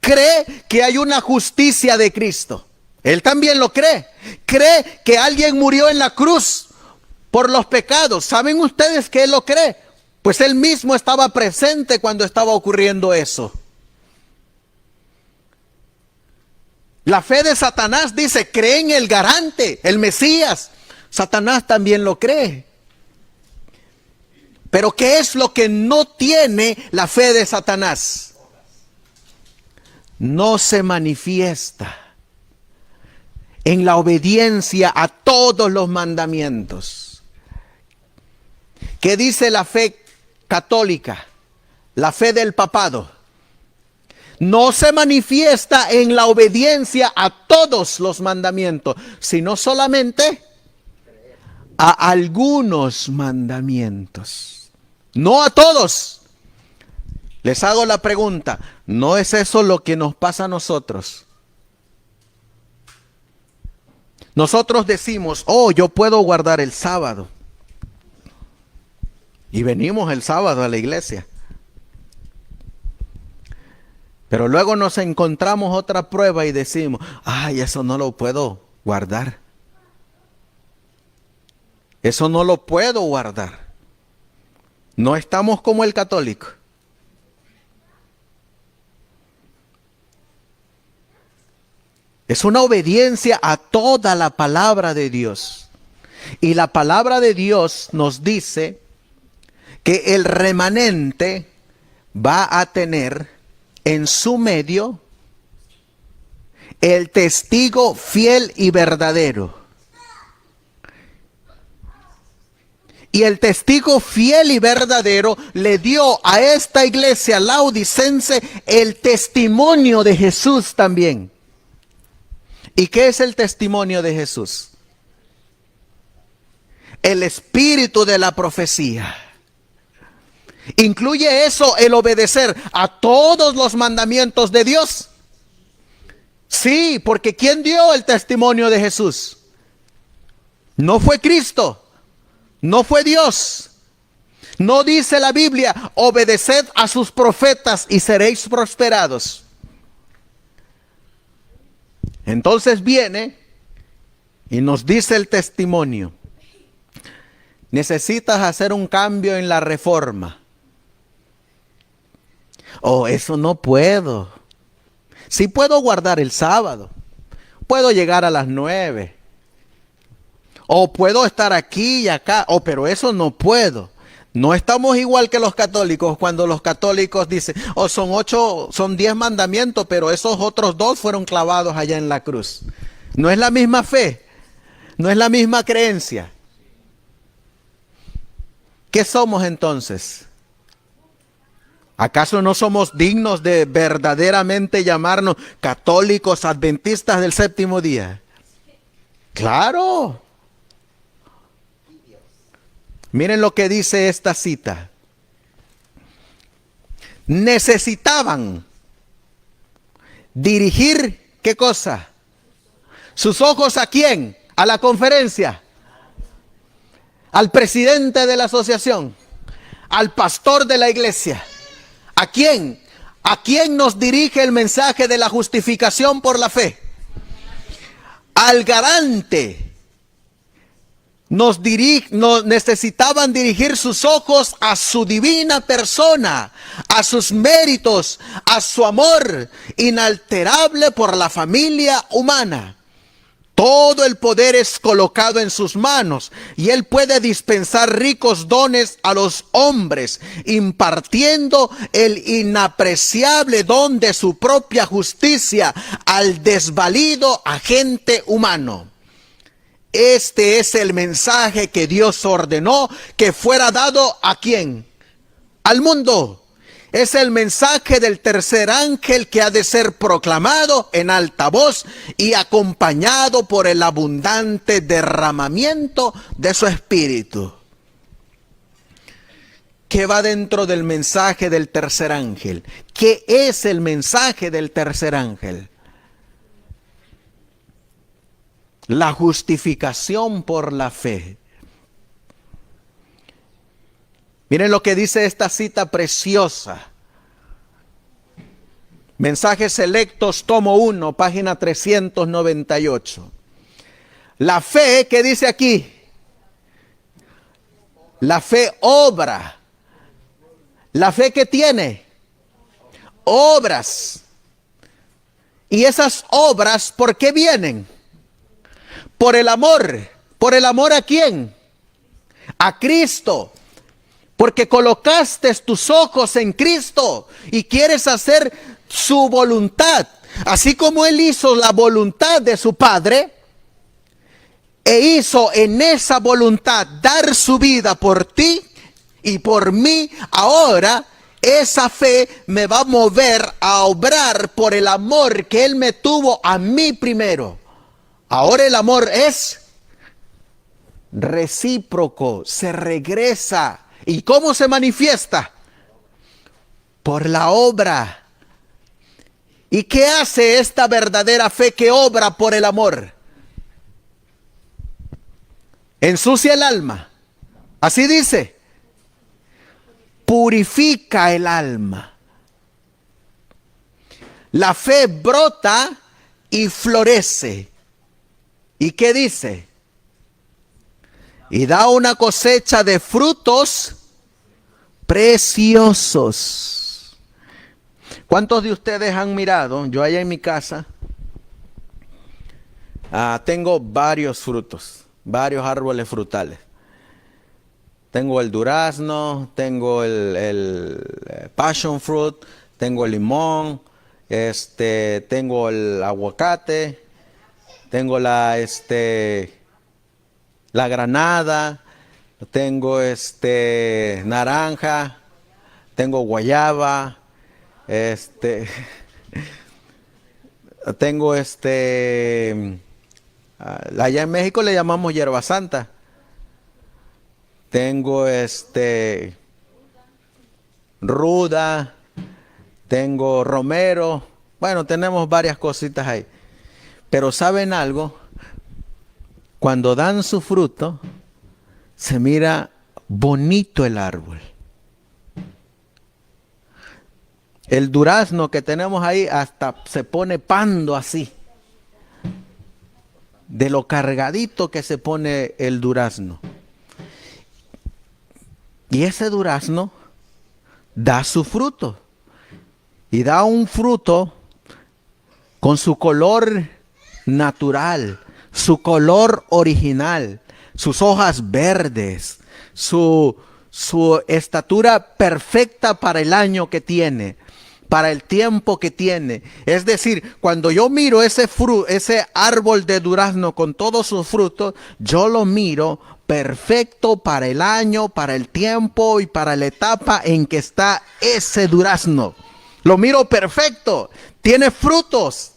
cree que hay una justicia de Cristo. Él también lo cree. Cree que alguien murió en la cruz por los pecados. ¿Saben ustedes que él lo cree? Pues él mismo estaba presente cuando estaba ocurriendo eso. La fe de Satanás dice, cree en el garante, el Mesías. Satanás también lo cree. Pero ¿qué es lo que no tiene la fe de Satanás? No se manifiesta en la obediencia a todos los mandamientos. ¿Qué dice la fe católica? La fe del papado. No se manifiesta en la obediencia a todos los mandamientos, sino solamente a algunos mandamientos. No a todos. Les hago la pregunta, ¿no es eso lo que nos pasa a nosotros? Nosotros decimos, oh, yo puedo guardar el sábado. Y venimos el sábado a la iglesia. Pero luego nos encontramos otra prueba y decimos, ay, eso no lo puedo guardar. Eso no lo puedo guardar. No estamos como el católico. Es una obediencia a toda la palabra de Dios. Y la palabra de Dios nos dice que el remanente va a tener en su medio el testigo fiel y verdadero. Y el testigo fiel y verdadero le dio a esta iglesia laodicense el testimonio de Jesús también. ¿Y qué es el testimonio de Jesús? El espíritu de la profecía. ¿Incluye eso el obedecer a todos los mandamientos de Dios? Sí, porque ¿quién dio el testimonio de Jesús? No fue Cristo, no fue Dios. No dice la Biblia, obedeced a sus profetas y seréis prosperados. Entonces viene y nos dice el testimonio. Necesitas hacer un cambio en la reforma. Oh, eso no puedo. Sí puedo guardar el sábado. Puedo llegar a las 9. O puedo estar aquí y acá. Oh, pero eso no puedo. No estamos igual que los católicos, cuando los católicos dicen, oh, son 10 mandamientos, pero esos otros 2 fueron clavados allá en la cruz. No es la misma fe, no es la misma creencia. ¿Qué somos entonces? ¿Acaso no somos dignos de verdaderamente llamarnos católicos adventistas del séptimo día? ¡Claro! Miren lo que dice esta cita. Necesitaban dirigir, ¿qué cosa? ¿Sus ojos a quién? ¿A la conferencia? ¿Al presidente de la asociación? ¿Al pastor de la iglesia? ¿A quién? ¿A quién nos dirige el mensaje de la justificación por la fe? Al garante. Necesitaban dirigir sus ojos a su divina persona, a sus méritos, a su amor inalterable por la familia humana. Todo el poder es colocado en sus manos y Él puede dispensar ricos dones a los hombres, impartiendo el inapreciable don de su propia justicia al desvalido agente humano. Este es el mensaje que Dios ordenó que fuera dado ¿a quién? Al mundo. Es el mensaje del tercer ángel que ha de ser proclamado en alta voz y acompañado por el abundante derramamiento de su espíritu. ¿Qué va dentro del mensaje del tercer ángel? ¿Qué es el mensaje del tercer ángel? La justificación por la fe. Miren lo que dice esta cita preciosa. Mensajes Selectos, tomo 1, página 398. La fe, ¿qué dice aquí? La fe obra. ¿La fe qué tiene? Obras. ¿Y esas obras por qué vienen? Por el amor. ¿Por el amor a quién? A Cristo. Porque colocaste tus ojos en Cristo y quieres hacer su voluntad. Así como Él hizo la voluntad de su Padre e hizo en esa voluntad dar su vida por ti y por mí, ahora esa fe me va a mover a obrar por el amor que Él me tuvo a mí primero. Ahora el amor es recíproco, se regresa. ¿Y cómo se manifiesta? Por la obra. ¿Y qué hace esta verdadera fe que obra por el amor? Ensucia el alma. Así dice. Purifica el alma. La fe brota y florece. ¿Y qué dice? Y da una cosecha de frutos preciosos. ¿Cuántos de ustedes han mirado? Yo allá en mi casa Tengo varios frutos, varios árboles frutales. Tengo el durazno, tengo el passion fruit, tengo el limón, tengo el aguacate, tengo la granada, tengo naranja, tengo guayaba, tengo allá en México le llamamos hierba santa. Tengo ruda, tengo romero. Bueno, tenemos varias cositas ahí. Pero ¿saben algo? Cuando dan su fruto, se mira bonito el árbol. El durazno que tenemos ahí hasta se pone pando así. De lo cargadito que se pone el durazno. Y ese durazno da su fruto. Y da un fruto con su color natural, su color original, sus hojas verdes, su estatura perfecta para el año que tiene, para el tiempo que tiene. Es decir, cuando yo miro ese árbol de durazno con todos sus frutos, yo lo miro perfecto para el año, para el tiempo y para la etapa en que está ese durazno. Lo miro perfecto, tiene frutos.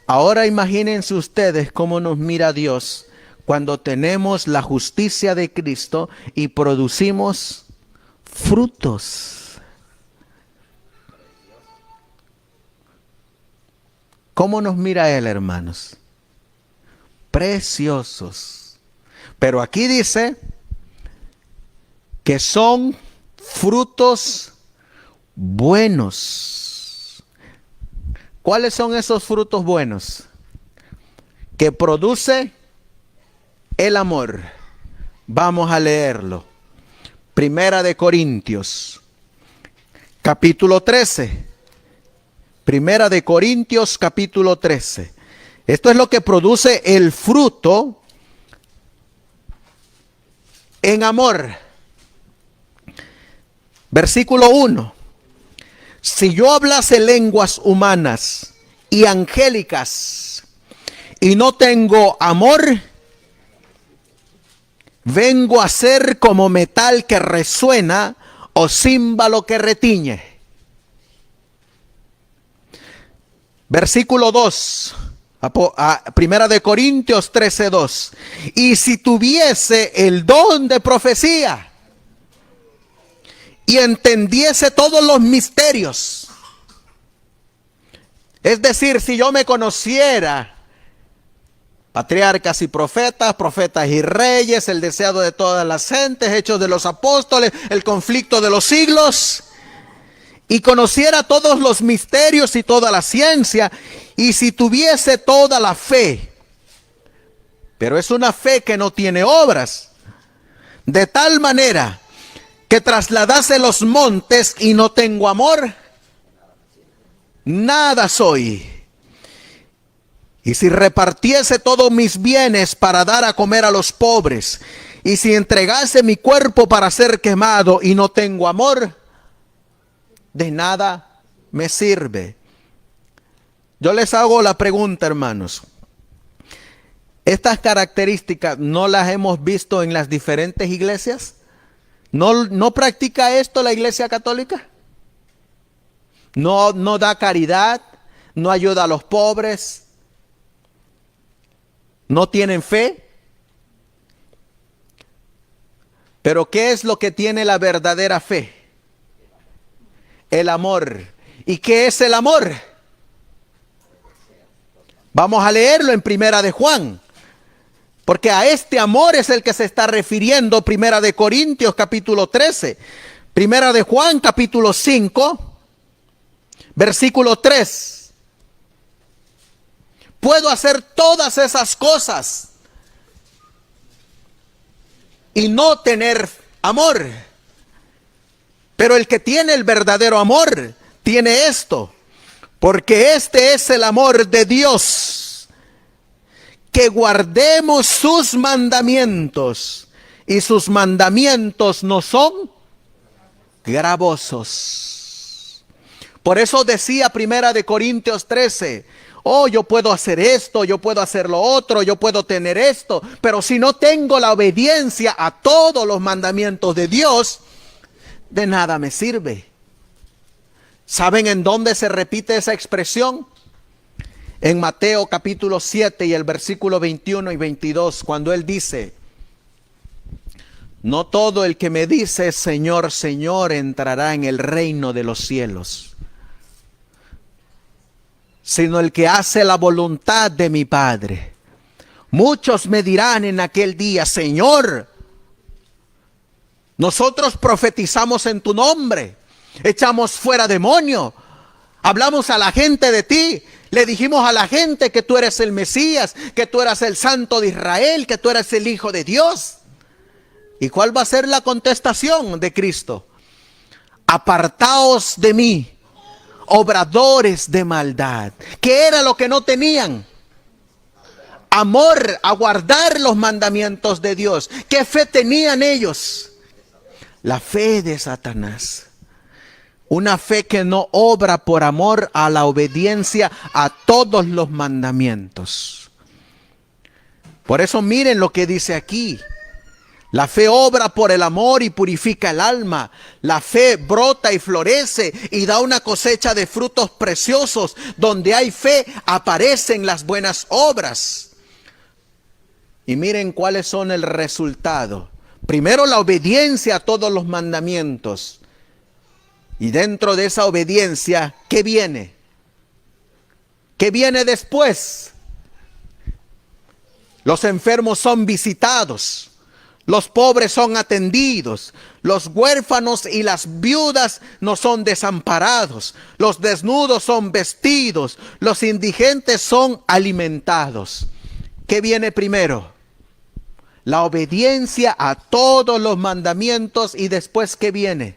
Ahora imagínense ustedes cómo nos mira Dios cuando tenemos la justicia de Cristo y producimos frutos. ¿Cómo nos mira Él, hermanos? Preciosos. Pero aquí dice que son frutos buenos. ¿Cuáles son esos frutos buenos? Que produce el amor. Vamos a leerlo. Primera de Corintios, capítulo 13. Primera de Corintios, capítulo 13. Esto es lo que produce el fruto en amor. Versículo 1. Si yo hablase lenguas humanas y angélicas y no tengo amor, vengo a ser como metal que resuena o címbalo que retiñe. Versículo 2. Primera de Corintios 13:2. Y si tuviese el don de profecía y entendiese todos los misterios, es decir, si yo me conociera patriarcas y profetas, profetas y reyes, el deseado de todas las gentes, hechos de los apóstoles, el conflicto de los siglos, y conociera todos los misterios y toda la ciencia, y si tuviese toda la fe, pero es una fe que no tiene obras, de tal manera que trasladase los montes y no tengo amor, nada soy. Y si repartiese todos mis bienes para dar a comer a los pobres, y si entregase mi cuerpo para ser quemado y no tengo amor, de nada me sirve. Yo les hago la pregunta, hermanos. ¿Estas características no las hemos visto en las diferentes iglesias? ¿No practica esto la Iglesia Católica? No da caridad, no ayuda a los pobres, no tienen fe. Pero ¿qué es lo que tiene la verdadera fe? El amor. ¿Y qué es el amor? Vamos a leerlo en Primera de Juan. Porque a este amor es el que se está refiriendo Primera de Corintios capítulo 13. Primera de Juan capítulo 5, versículo 3. Puedo hacer todas esas cosas y no tener amor. Pero el que tiene el verdadero amor tiene esto. Porque este es el amor de Dios, que guardemos sus mandamientos, y sus mandamientos no son gravosos. Por eso decía Primera de Corintios 13, oh, yo puedo hacer esto, yo puedo hacer lo otro, yo puedo tener esto, pero si no tengo la obediencia a todos los mandamientos de Dios, de nada me sirve. ¿Saben en dónde se repite esa expresión? En Mateo capítulo 7 y el versículo 21 y 22, cuando Él dice, no todo el que me dice Señor, Señor entrará en el reino de los cielos, sino el que hace la voluntad de mi Padre. Muchos me dirán en aquel día, Señor, nosotros profetizamos en tu nombre, echamos fuera demonios, hablamos a la gente de ti, le dijimos a la gente que tú eres el Mesías, que tú eras el Santo de Israel, que tú eres el Hijo de Dios. ¿Y cuál va a ser la contestación de Cristo? Apartaos de mí, obradores de maldad. ¿Qué era lo que no tenían? Amor a guardar los mandamientos de Dios. ¿Qué fe tenían ellos? La fe de Satanás. Una fe que no obra por amor a la obediencia a todos los mandamientos. Por eso miren lo que dice aquí. La fe obra por el amor y purifica el alma. La fe brota y florece y da una cosecha de frutos preciosos. Donde hay fe aparecen las buenas obras. Y miren cuáles son el resultado. Primero, la obediencia a todos los mandamientos. Y dentro de esa obediencia, ¿qué viene? ¿Qué viene después? Los enfermos son visitados. Los pobres son atendidos, los huérfanos y las viudas no son desamparados, los desnudos son vestidos, los indigentes son alimentados. ¿Qué viene primero? La obediencia a todos los mandamientos y después ¿qué viene?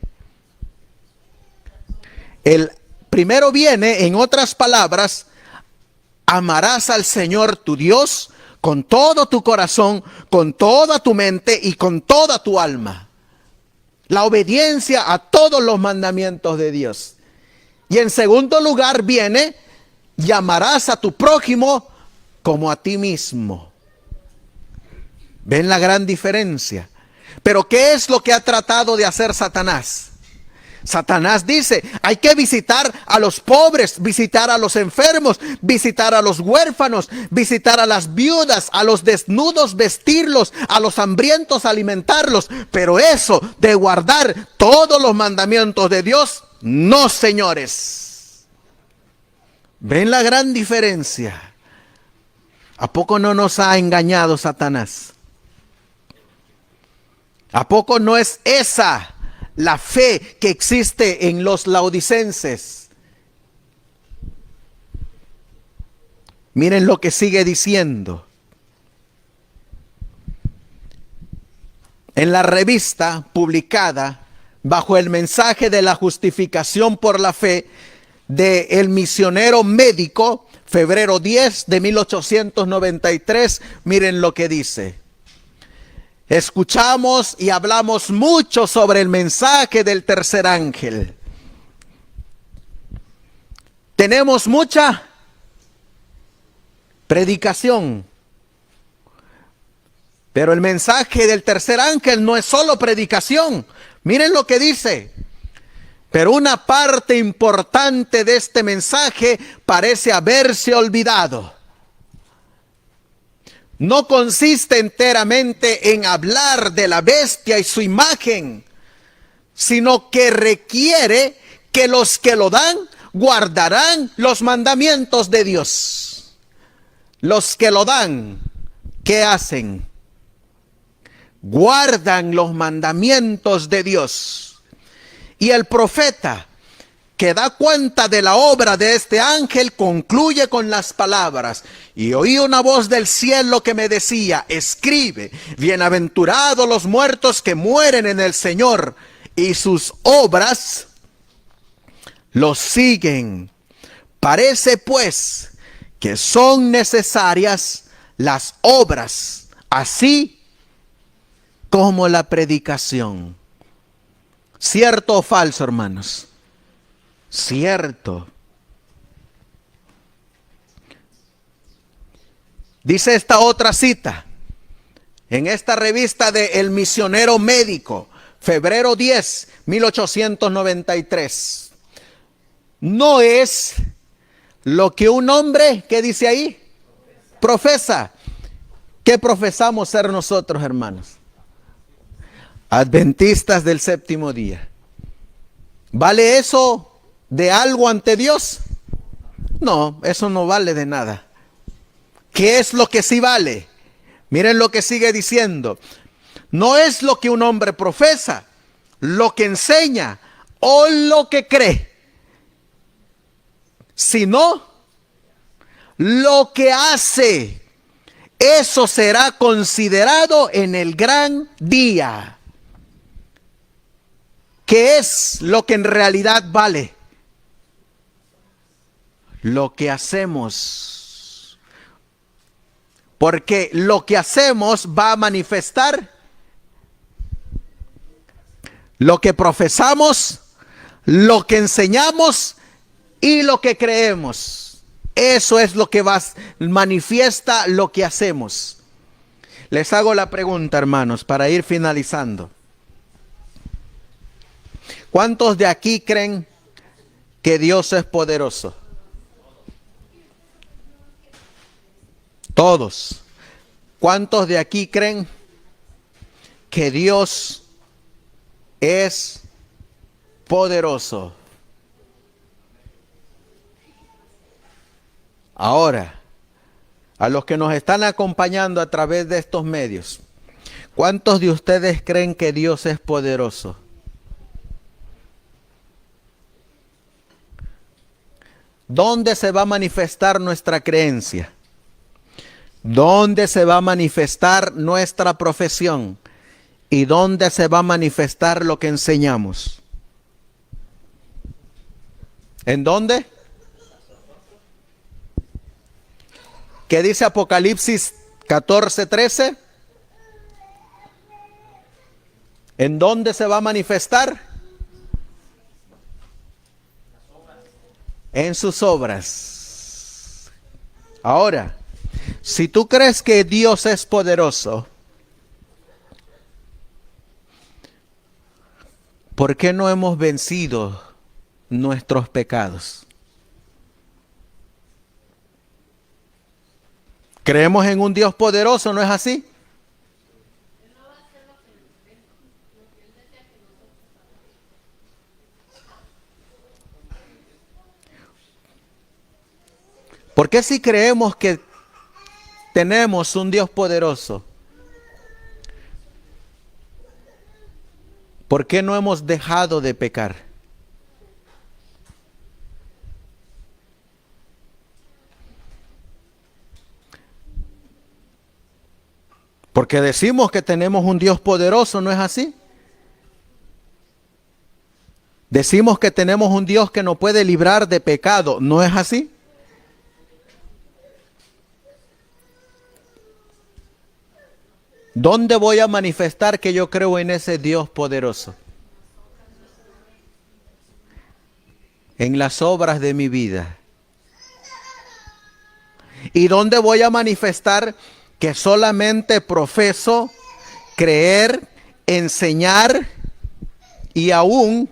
El primero viene, en otras palabras, amarás al Señor tu Dios con todo tu corazón, con toda tu mente y con toda tu alma. La obediencia a todos los mandamientos de Dios. Y en segundo lugar viene, llamarás a tu prójimo como a ti mismo. ¿Ven la gran diferencia? Pero ¿qué es lo que ha tratado de hacer Satanás? Satanás dice, hay que visitar a los pobres, visitar a los enfermos, visitar a los huérfanos, visitar a las viudas, a los desnudos vestirlos, a los hambrientos alimentarlos. Pero eso de guardar todos los mandamientos de Dios, no, señores. ¿Ven la gran diferencia? ¿A poco no nos ha engañado Satanás? ¿A poco no es esa la fe que existe en los laodicenses? Miren lo que sigue diciendo. En la revista publicada bajo el mensaje de la justificación por la fe de El Misionero Médico, febrero 10 de 1893, miren lo que dice. Escuchamos y hablamos mucho sobre el mensaje del tercer ángel. Tenemos mucha predicación. Pero el mensaje del tercer ángel no es solo predicación. Miren lo que dice. Pero una parte importante de este mensaje parece haberse olvidado. No consiste enteramente en hablar de la bestia y su imagen, sino que requiere que los que lo dan guardarán los mandamientos de Dios. Los que lo dan, ¿qué hacen? Guardan los mandamientos de Dios. Y el profeta que da cuenta de la obra de este ángel concluye con las palabras: y oí una voz del cielo que me decía, escribe, bienaventurados los muertos que mueren en el Señor, y sus obras los siguen Parece pues que son necesarias las obras, así como la predicación. ¿Cierto o falso, hermanos? Cierto. Dice esta otra cita en esta revista de El Misionero Médico, febrero 10, 1893. No es lo que un hombre, ¿qué dice ahí? Profesa. ¿Qué profesamos ser nosotros, hermanos? Adventistas del séptimo día. ¿Vale eso de algo ante Dios? No, eso no vale de nada. ¿Qué es lo que sí vale? Miren lo que sigue diciendo. No es lo que un hombre profesa, lo que enseña o lo que cree, sino lo que hace. Eso será considerado en el gran día. ¿Qué es lo que en realidad vale? Lo que hacemos. Porque lo que hacemos va a manifestar lo que profesamos, lo que enseñamos y lo que creemos. Eso es lo que manifiesta lo que hacemos. Les hago la pregunta, hermanos, para ir finalizando. ¿Cuántos de aquí creen que Dios es poderoso? Todos. ¿Cuántos de aquí creen que Dios es poderoso? Ahora, a los que nos están acompañando a través de estos medios, ¿cuántos de ustedes creen que Dios es poderoso? ¿Dónde se va a manifestar nuestra creencia? ¿Dónde se va a manifestar nuestra profesión? ¿Y dónde se va a manifestar lo que enseñamos? ¿En dónde? ¿Qué dice Apocalipsis 14:13? ¿En dónde se va a manifestar? En sus obras. Ahora, si tú crees que Dios es poderoso, ¿por qué no hemos vencido nuestros pecados? Creemos en un Dios poderoso, ¿no es así? ¿Por qué si creemos que tenemos un Dios poderoso? ¿Por qué no hemos dejado de pecar? Porque decimos que tenemos un Dios poderoso, ¿no es así? Decimos que tenemos un Dios que nos puede librar de pecado, ¿no es así? ¿Dónde voy a manifestar que yo creo en ese Dios poderoso? En las obras de mi vida. ¿Y dónde voy a manifestar que solamente profeso, creer, enseñar y aún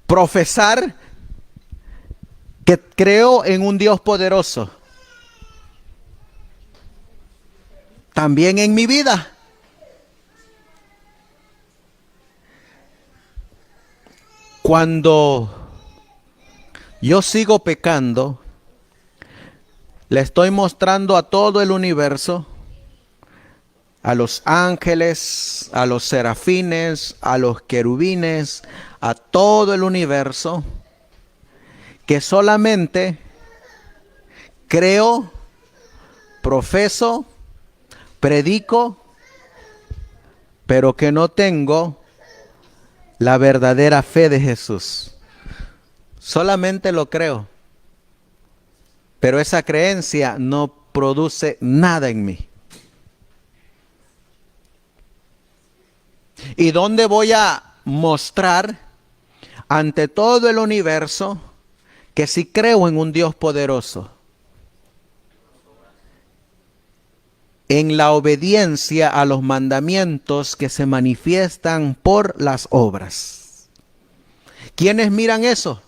profesar que creo en un Dios poderoso? También en mi vida. Cuando yo sigo pecando, le estoy mostrando a todo el universo, a los ángeles, a los serafines, a los querubines, a todo el universo, que solamente creo, profeso, predico, pero que no tengo la verdadera fe de Jesús. solamente lo creo, pero esa creencia no produce nada en mí. ¿Y dónde voy a mostrar ante todo el universo que sí creo en un Dios poderoso? En la obediencia a los mandamientos que se manifiestan por las obras. ¿Quiénes miran eso?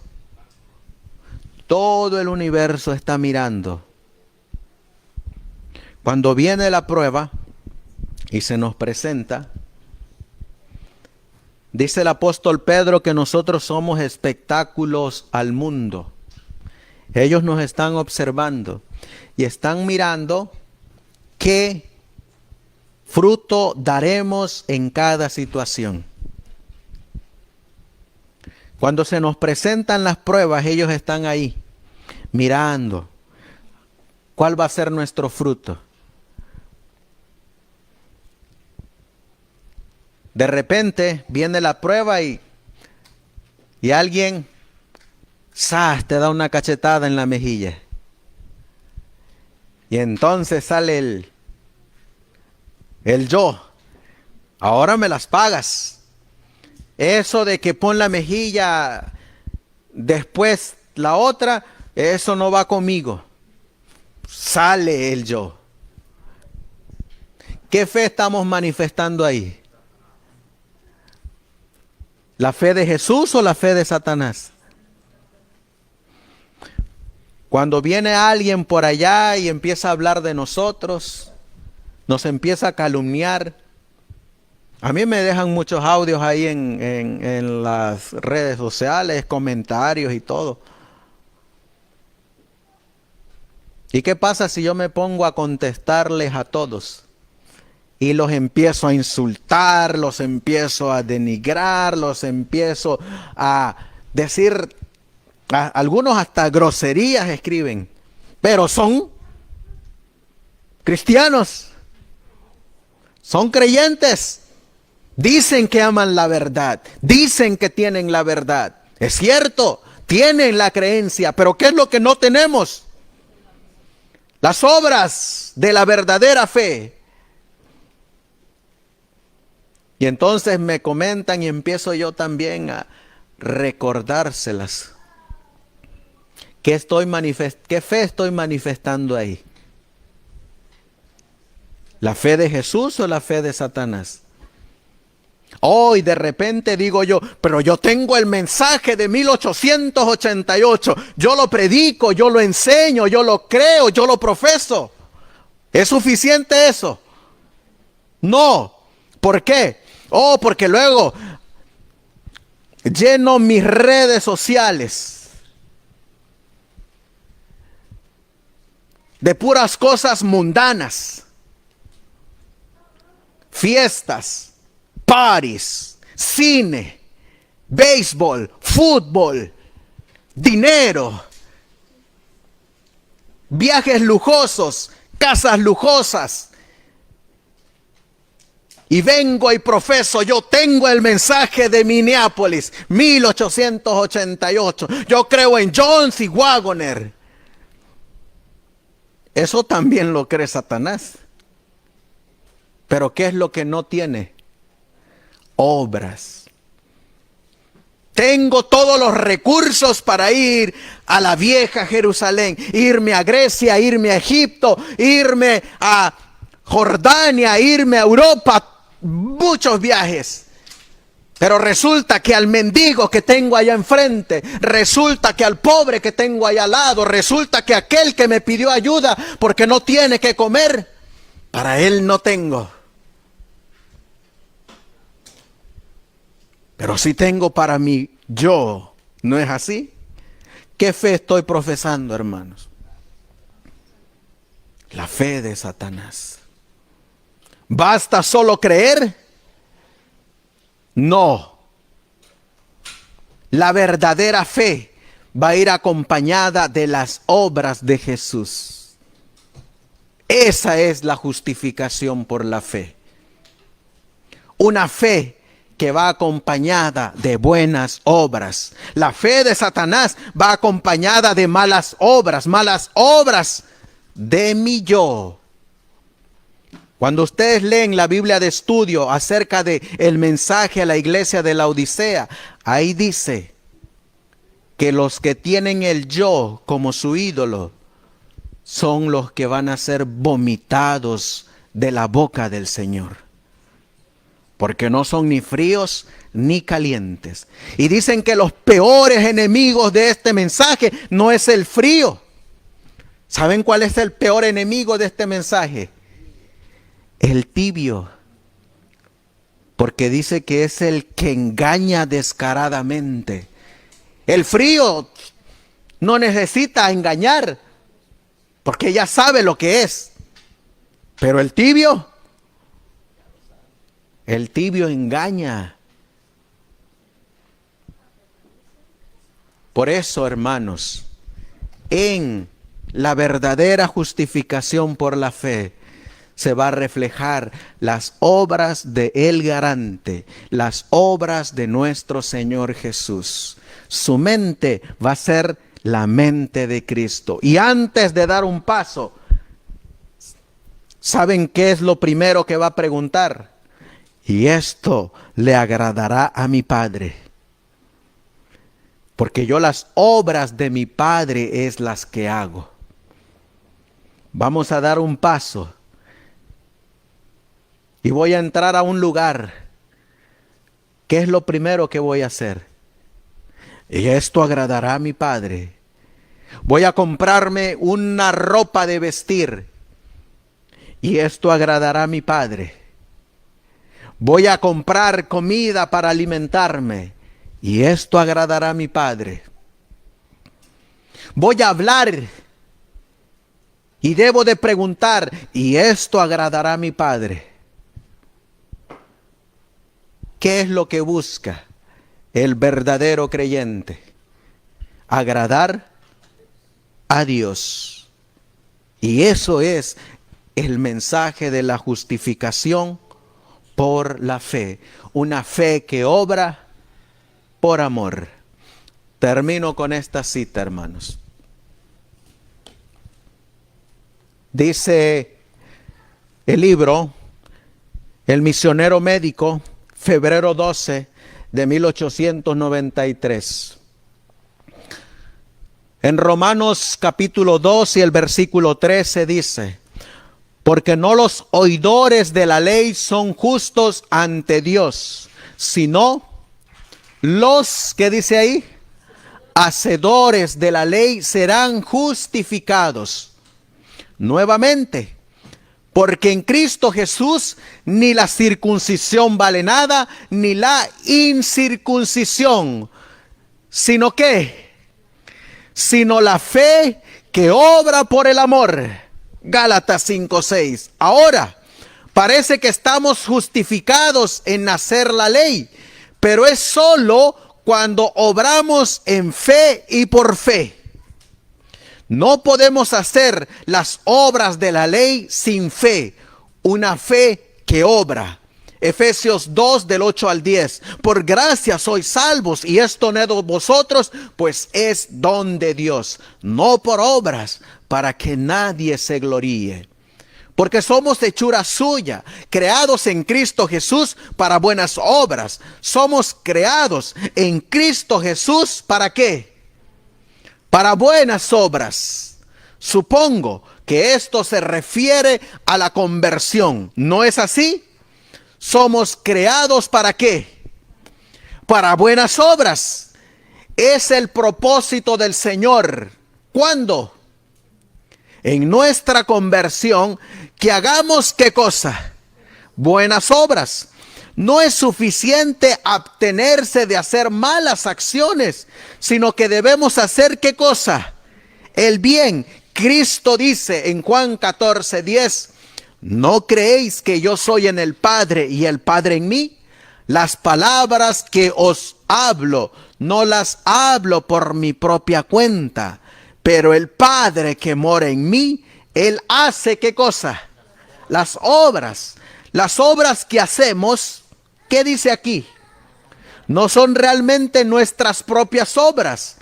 Todo el universo está mirando. Cuando viene la prueba y se nos presenta, dice el apóstol Pedro que nosotros somos espectáculos al mundo. Ellos nos están observando y están mirando qué fruto daremos en cada situación. Cuando se nos presentan las pruebas, ellos están ahí mirando cuál va a ser nuestro fruto. De repente viene la prueba y alguien te da una cachetada en la mejilla. Y entonces sale el yo. Ahora me las pagas. Eso de que pon la mejilla, después la otra, eso no va conmigo. Sale el yo. ¿Qué fe estamos manifestando ahí? ¿La fe de Jesús o la fe de Satanás? Cuando viene alguien por allá y empieza a hablar de nosotros, nos empieza a calumniar. A mí me dejan muchos audios ahí en las redes sociales, comentarios y todo. ¿Y qué pasa si yo me pongo a contestarles a todos? Y los empiezo a insultar, los empiezo a denigrar, los empiezo a decir, algunos hasta groserías escriben, pero son cristianos, son creyentes, dicen que aman la verdad, dicen que tienen la verdad. Es cierto, tienen la creencia, pero ¿qué es lo que no tenemos? Las obras de la verdadera fe. Y entonces me comentan y empiezo yo también a recordárselas. ¿Qué fe estoy manifestando ahí? ¿La fe de Jesús o la fe de Satanás? Hoy de repente digo yo, pero yo tengo el mensaje de 1888. Yo lo predico, yo lo enseño, yo lo creo, yo lo profeso. ¿Es suficiente eso? No. ¿Por qué? Porque luego lleno mis redes sociales de puras cosas mundanas, fiestas, parties, cine, béisbol, fútbol, dinero, viajes lujosos, casas lujosas. Y vengo y profeso, yo tengo el mensaje de Minneapolis, 1888. Yo creo en Jones y Wagoner. Eso también lo cree Satanás. Pero ¿qué es lo que no tiene? Obras. Tengo todos los recursos para ir a la vieja Jerusalén, irme a Grecia, irme a Egipto, irme a Jordania, irme a Europa, muchos viajes. Pero resulta que al mendigo que tengo allá enfrente, resulta que al pobre que tengo allá al lado, resulta que aquel que me pidió ayuda porque no tiene que comer, para él no tengo. Pero sí tengo para mí yo. ¿No es así? ¿Qué fe estoy profesando, hermanos? La fe de Satanás. ¿Basta solo creer? No. La verdadera fe va a ir acompañada de las obras de Jesús. Esa es la justificación por la fe. Una fe que va acompañada de buenas obras. La fe de Satanás va acompañada de malas obras de mi yo. Cuando ustedes leen la Biblia de estudio acerca de el mensaje a la iglesia de la Odisea, ahí dice que los que tienen el yo como su ídolo son los que van a ser vomitados de la boca del Señor. Porque no son ni fríos ni calientes. Y dicen que los peores enemigos de este mensaje no es el frío. ¿Saben cuál es el peor enemigo de este mensaje? El tibio. Porque dice que es el que engaña descaradamente. El frío no necesita engañar, porque ya sabe lo que es. Pero el tibio engaña. Por eso, hermanos, en la verdadera justificación por la fe se va a reflejar las obras de el garante, las obras de nuestro Señor Jesús. Su mente va a ser la mente de Cristo. Y antes de dar un paso, ¿saben qué es lo primero que va a preguntar? Y esto le agradará a mi Padre. Porque yo las obras de mi Padre es las que hago. Vamos a dar un paso. Y voy a entrar a un lugar. ¿Qué es lo primero que voy a hacer? Y esto agradará a mi Padre. Voy a comprarme una ropa de vestir. Y esto agradará a mi Padre. Voy a comprar comida para alimentarme. Y esto agradará a mi Padre. Voy a hablar. Y debo de preguntar. Y esto agradará a mi Padre. ¿Qué es lo que busca el verdadero creyente? Agradar a Dios. Y eso es el mensaje de la justificación por la fe. Una fe que obra por amor. Termino con esta cita, hermanos. Dice el libro El misionero médico, febrero 12 de 1893. En Romanos capítulo 2 y el versículo 13 dice: porque no los oidores de la ley son justos ante Dios, sino los, ¿qué dice ahí? Hacedores de la ley serán justificados. Nuevamente, porque en Cristo Jesús ni la circuncisión vale nada, ni la incircuncisión, sino ¿qué? Sino la fe que obra por el amor. Gálatas 5:6. Ahora, parece que estamos justificados en hacer la ley, pero es solo cuando obramos en fe y por fe. No podemos hacer las obras de la ley sin fe, una fe que obra. Efesios 2 del 8 al 10. Por gracia sois salvos, y esto no de vosotros, pues es don de Dios, no por obras, para que nadie se gloríe. Porque somos hechura suya, creados en Cristo Jesús para buenas obras. Somos creados en Cristo Jesús, ¿para qué? Para buenas obras. Supongo que esto se refiere a la conversión. ¿No es así? Somos creados ¿para qué? Para buenas obras. Es el propósito del Señor. ¿Cuándo? En nuestra conversión, que hagamos ¿qué cosa? Buenas obras. No es suficiente abstenerse de hacer malas acciones, sino que debemos hacer ¿qué cosa? El bien. Cristo dice en Juan 14:10, ¿no creéis que yo soy en el Padre y el Padre en mí? Las palabras que os hablo, no las hablo por mi propia cuenta, pero el Padre que mora en mí, Él hace ¿qué cosa? Las obras que hacemos. ¿Qué dice aquí? No son realmente nuestras propias obras.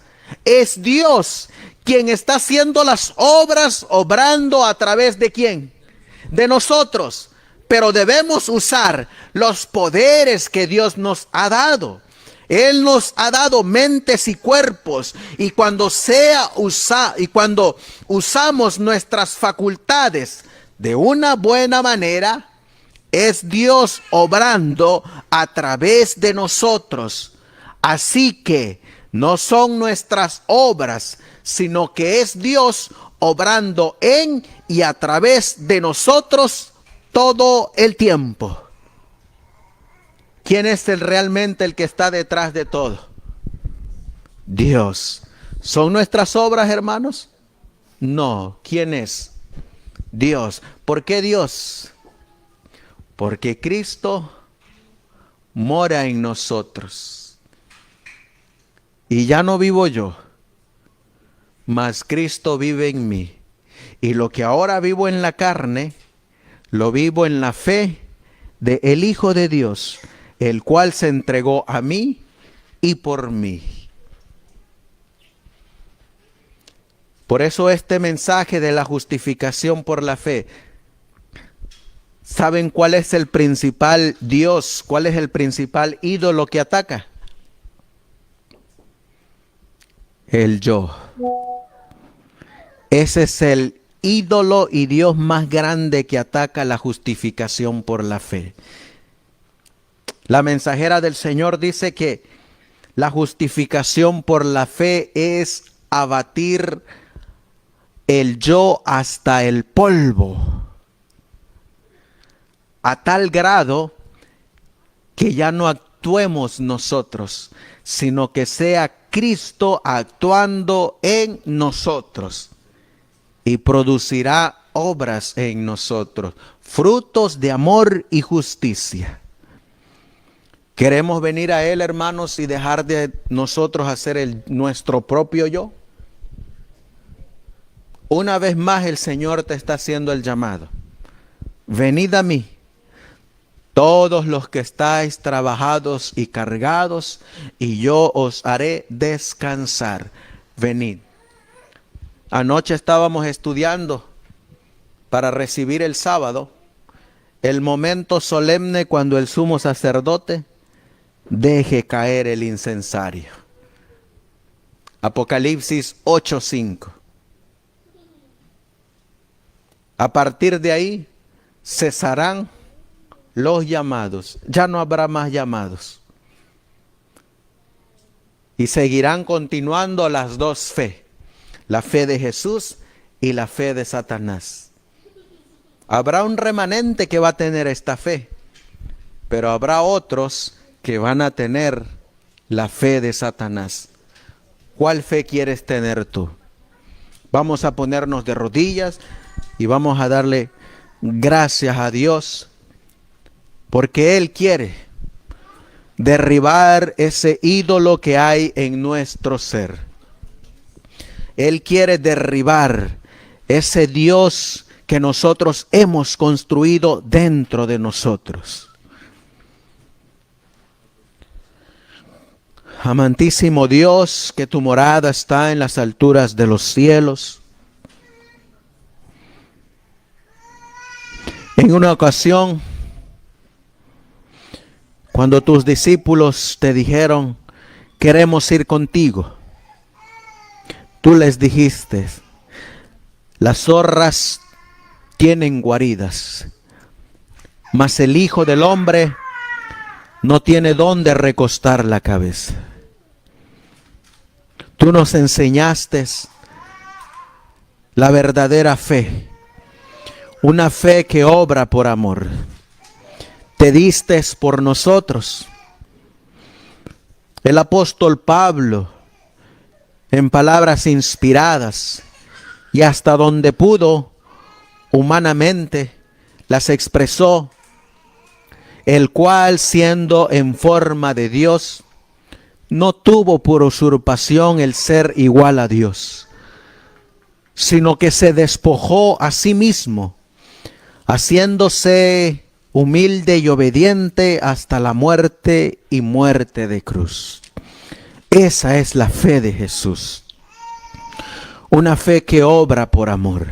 Es Dios quien está haciendo las obras, obrando a través de ¿quién? De nosotros. Pero debemos usar los poderes que Dios nos ha dado. Él nos ha dado mentes y cuerpos, y cuando usamos nuestras facultades de una buena manera, es Dios obrando a través de nosotros. Así que no son nuestras obras, sino que es Dios obrando en y a través de nosotros todo el tiempo. ¿Quién es realmente el que está detrás de todo? Dios. ¿Son nuestras obras, hermanos? No. ¿Quién es? Dios. ¿Por qué Dios? Porque Cristo mora en nosotros. Y ya no vivo yo, mas Cristo vive en mí. Y lo que ahora vivo en la carne, lo vivo en la fe del Hijo de Dios, el cual se entregó a mí y por mí. Por eso este mensaje de la justificación por la fe, ¿saben cuál es el principal Dios? ¿Cuál es el principal ídolo que ataca? El yo. Ese es el ídolo y Dios más grande que ataca la justificación por la fe. La mensajera del Señor dice que la justificación por la fe es abatir el yo hasta el polvo, a tal grado que ya no actuemos nosotros, sino que sea Cristo actuando en nosotros, y producirá obras en nosotros, frutos de amor y justicia. ¿Queremos venir a Él, hermanos, y dejar de nosotros hacer nuestro propio yo? Una vez más el Señor te está haciendo el llamado. Venid a mí, todos los que estáis trabajados y cargados, y yo os haré descansar. Venid. Anoche estábamos estudiando para recibir el sábado, el momento solemne cuando el sumo sacerdote deje caer el incensario. Apocalipsis 8:5. A partir de ahí cesarán los llamados. Ya no habrá más llamados. Y seguirán continuando las dos fe. La fe de Jesús y la fe de Satanás. Habrá un remanente que va a tener esta fe, pero habrá otros que van a tener la fe de Satanás. ¿Cuál fe quieres tener tú? Vamos a ponernos de rodillas y vamos a darle gracias a Dios, porque Él quiere derribar ese ídolo que hay en nuestro ser. Él quiere derribar ese Dios que nosotros hemos construido dentro de nosotros. Amantísimo Dios, que tu morada está en las alturas de los cielos. En una ocasión, cuando tus discípulos te dijeron, queremos ir contigo, tú les dijiste, las zorras tienen guaridas, mas el Hijo del Hombre no tiene dónde recostar la cabeza. Tú nos enseñaste la verdadera fe, una fe que obra por amor. Te diste por nosotros. El apóstol Pablo, en palabras inspiradas y hasta donde pudo humanamente, las expresó, el cual siendo en forma de Dios, no tuvo por usurpación el ser igual a Dios, sino que se despojó a sí mismo, haciéndose humilde y obediente hasta la muerte y muerte de cruz. Esa es la fe de Jesús. Una fe que obra por amor.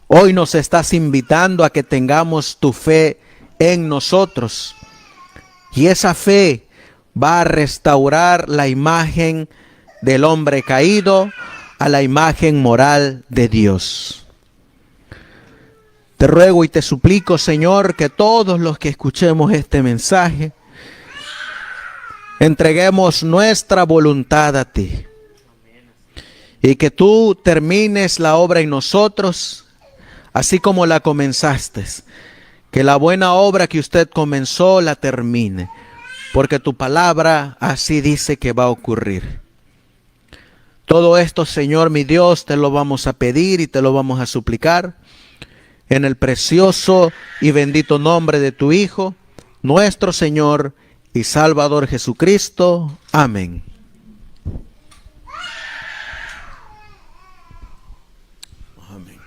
Hoy nos estás invitando a que tengamos tu fe en nosotros. Y esa fe va a restaurar la imagen del hombre caído a la imagen moral de Dios. Te ruego y te suplico, Señor, que todos los que escuchemos este mensaje, entreguemos nuestra voluntad a ti. Y que tú termines la obra en nosotros, así como la comenzaste. Que la buena obra que usted comenzó la termine, porque tu palabra así dice que va a ocurrir. Todo esto, Señor mi Dios, te lo vamos a pedir y te lo vamos a suplicar en el precioso y bendito nombre de tu Hijo, nuestro Señor y Salvador Jesucristo. Amén. Amén.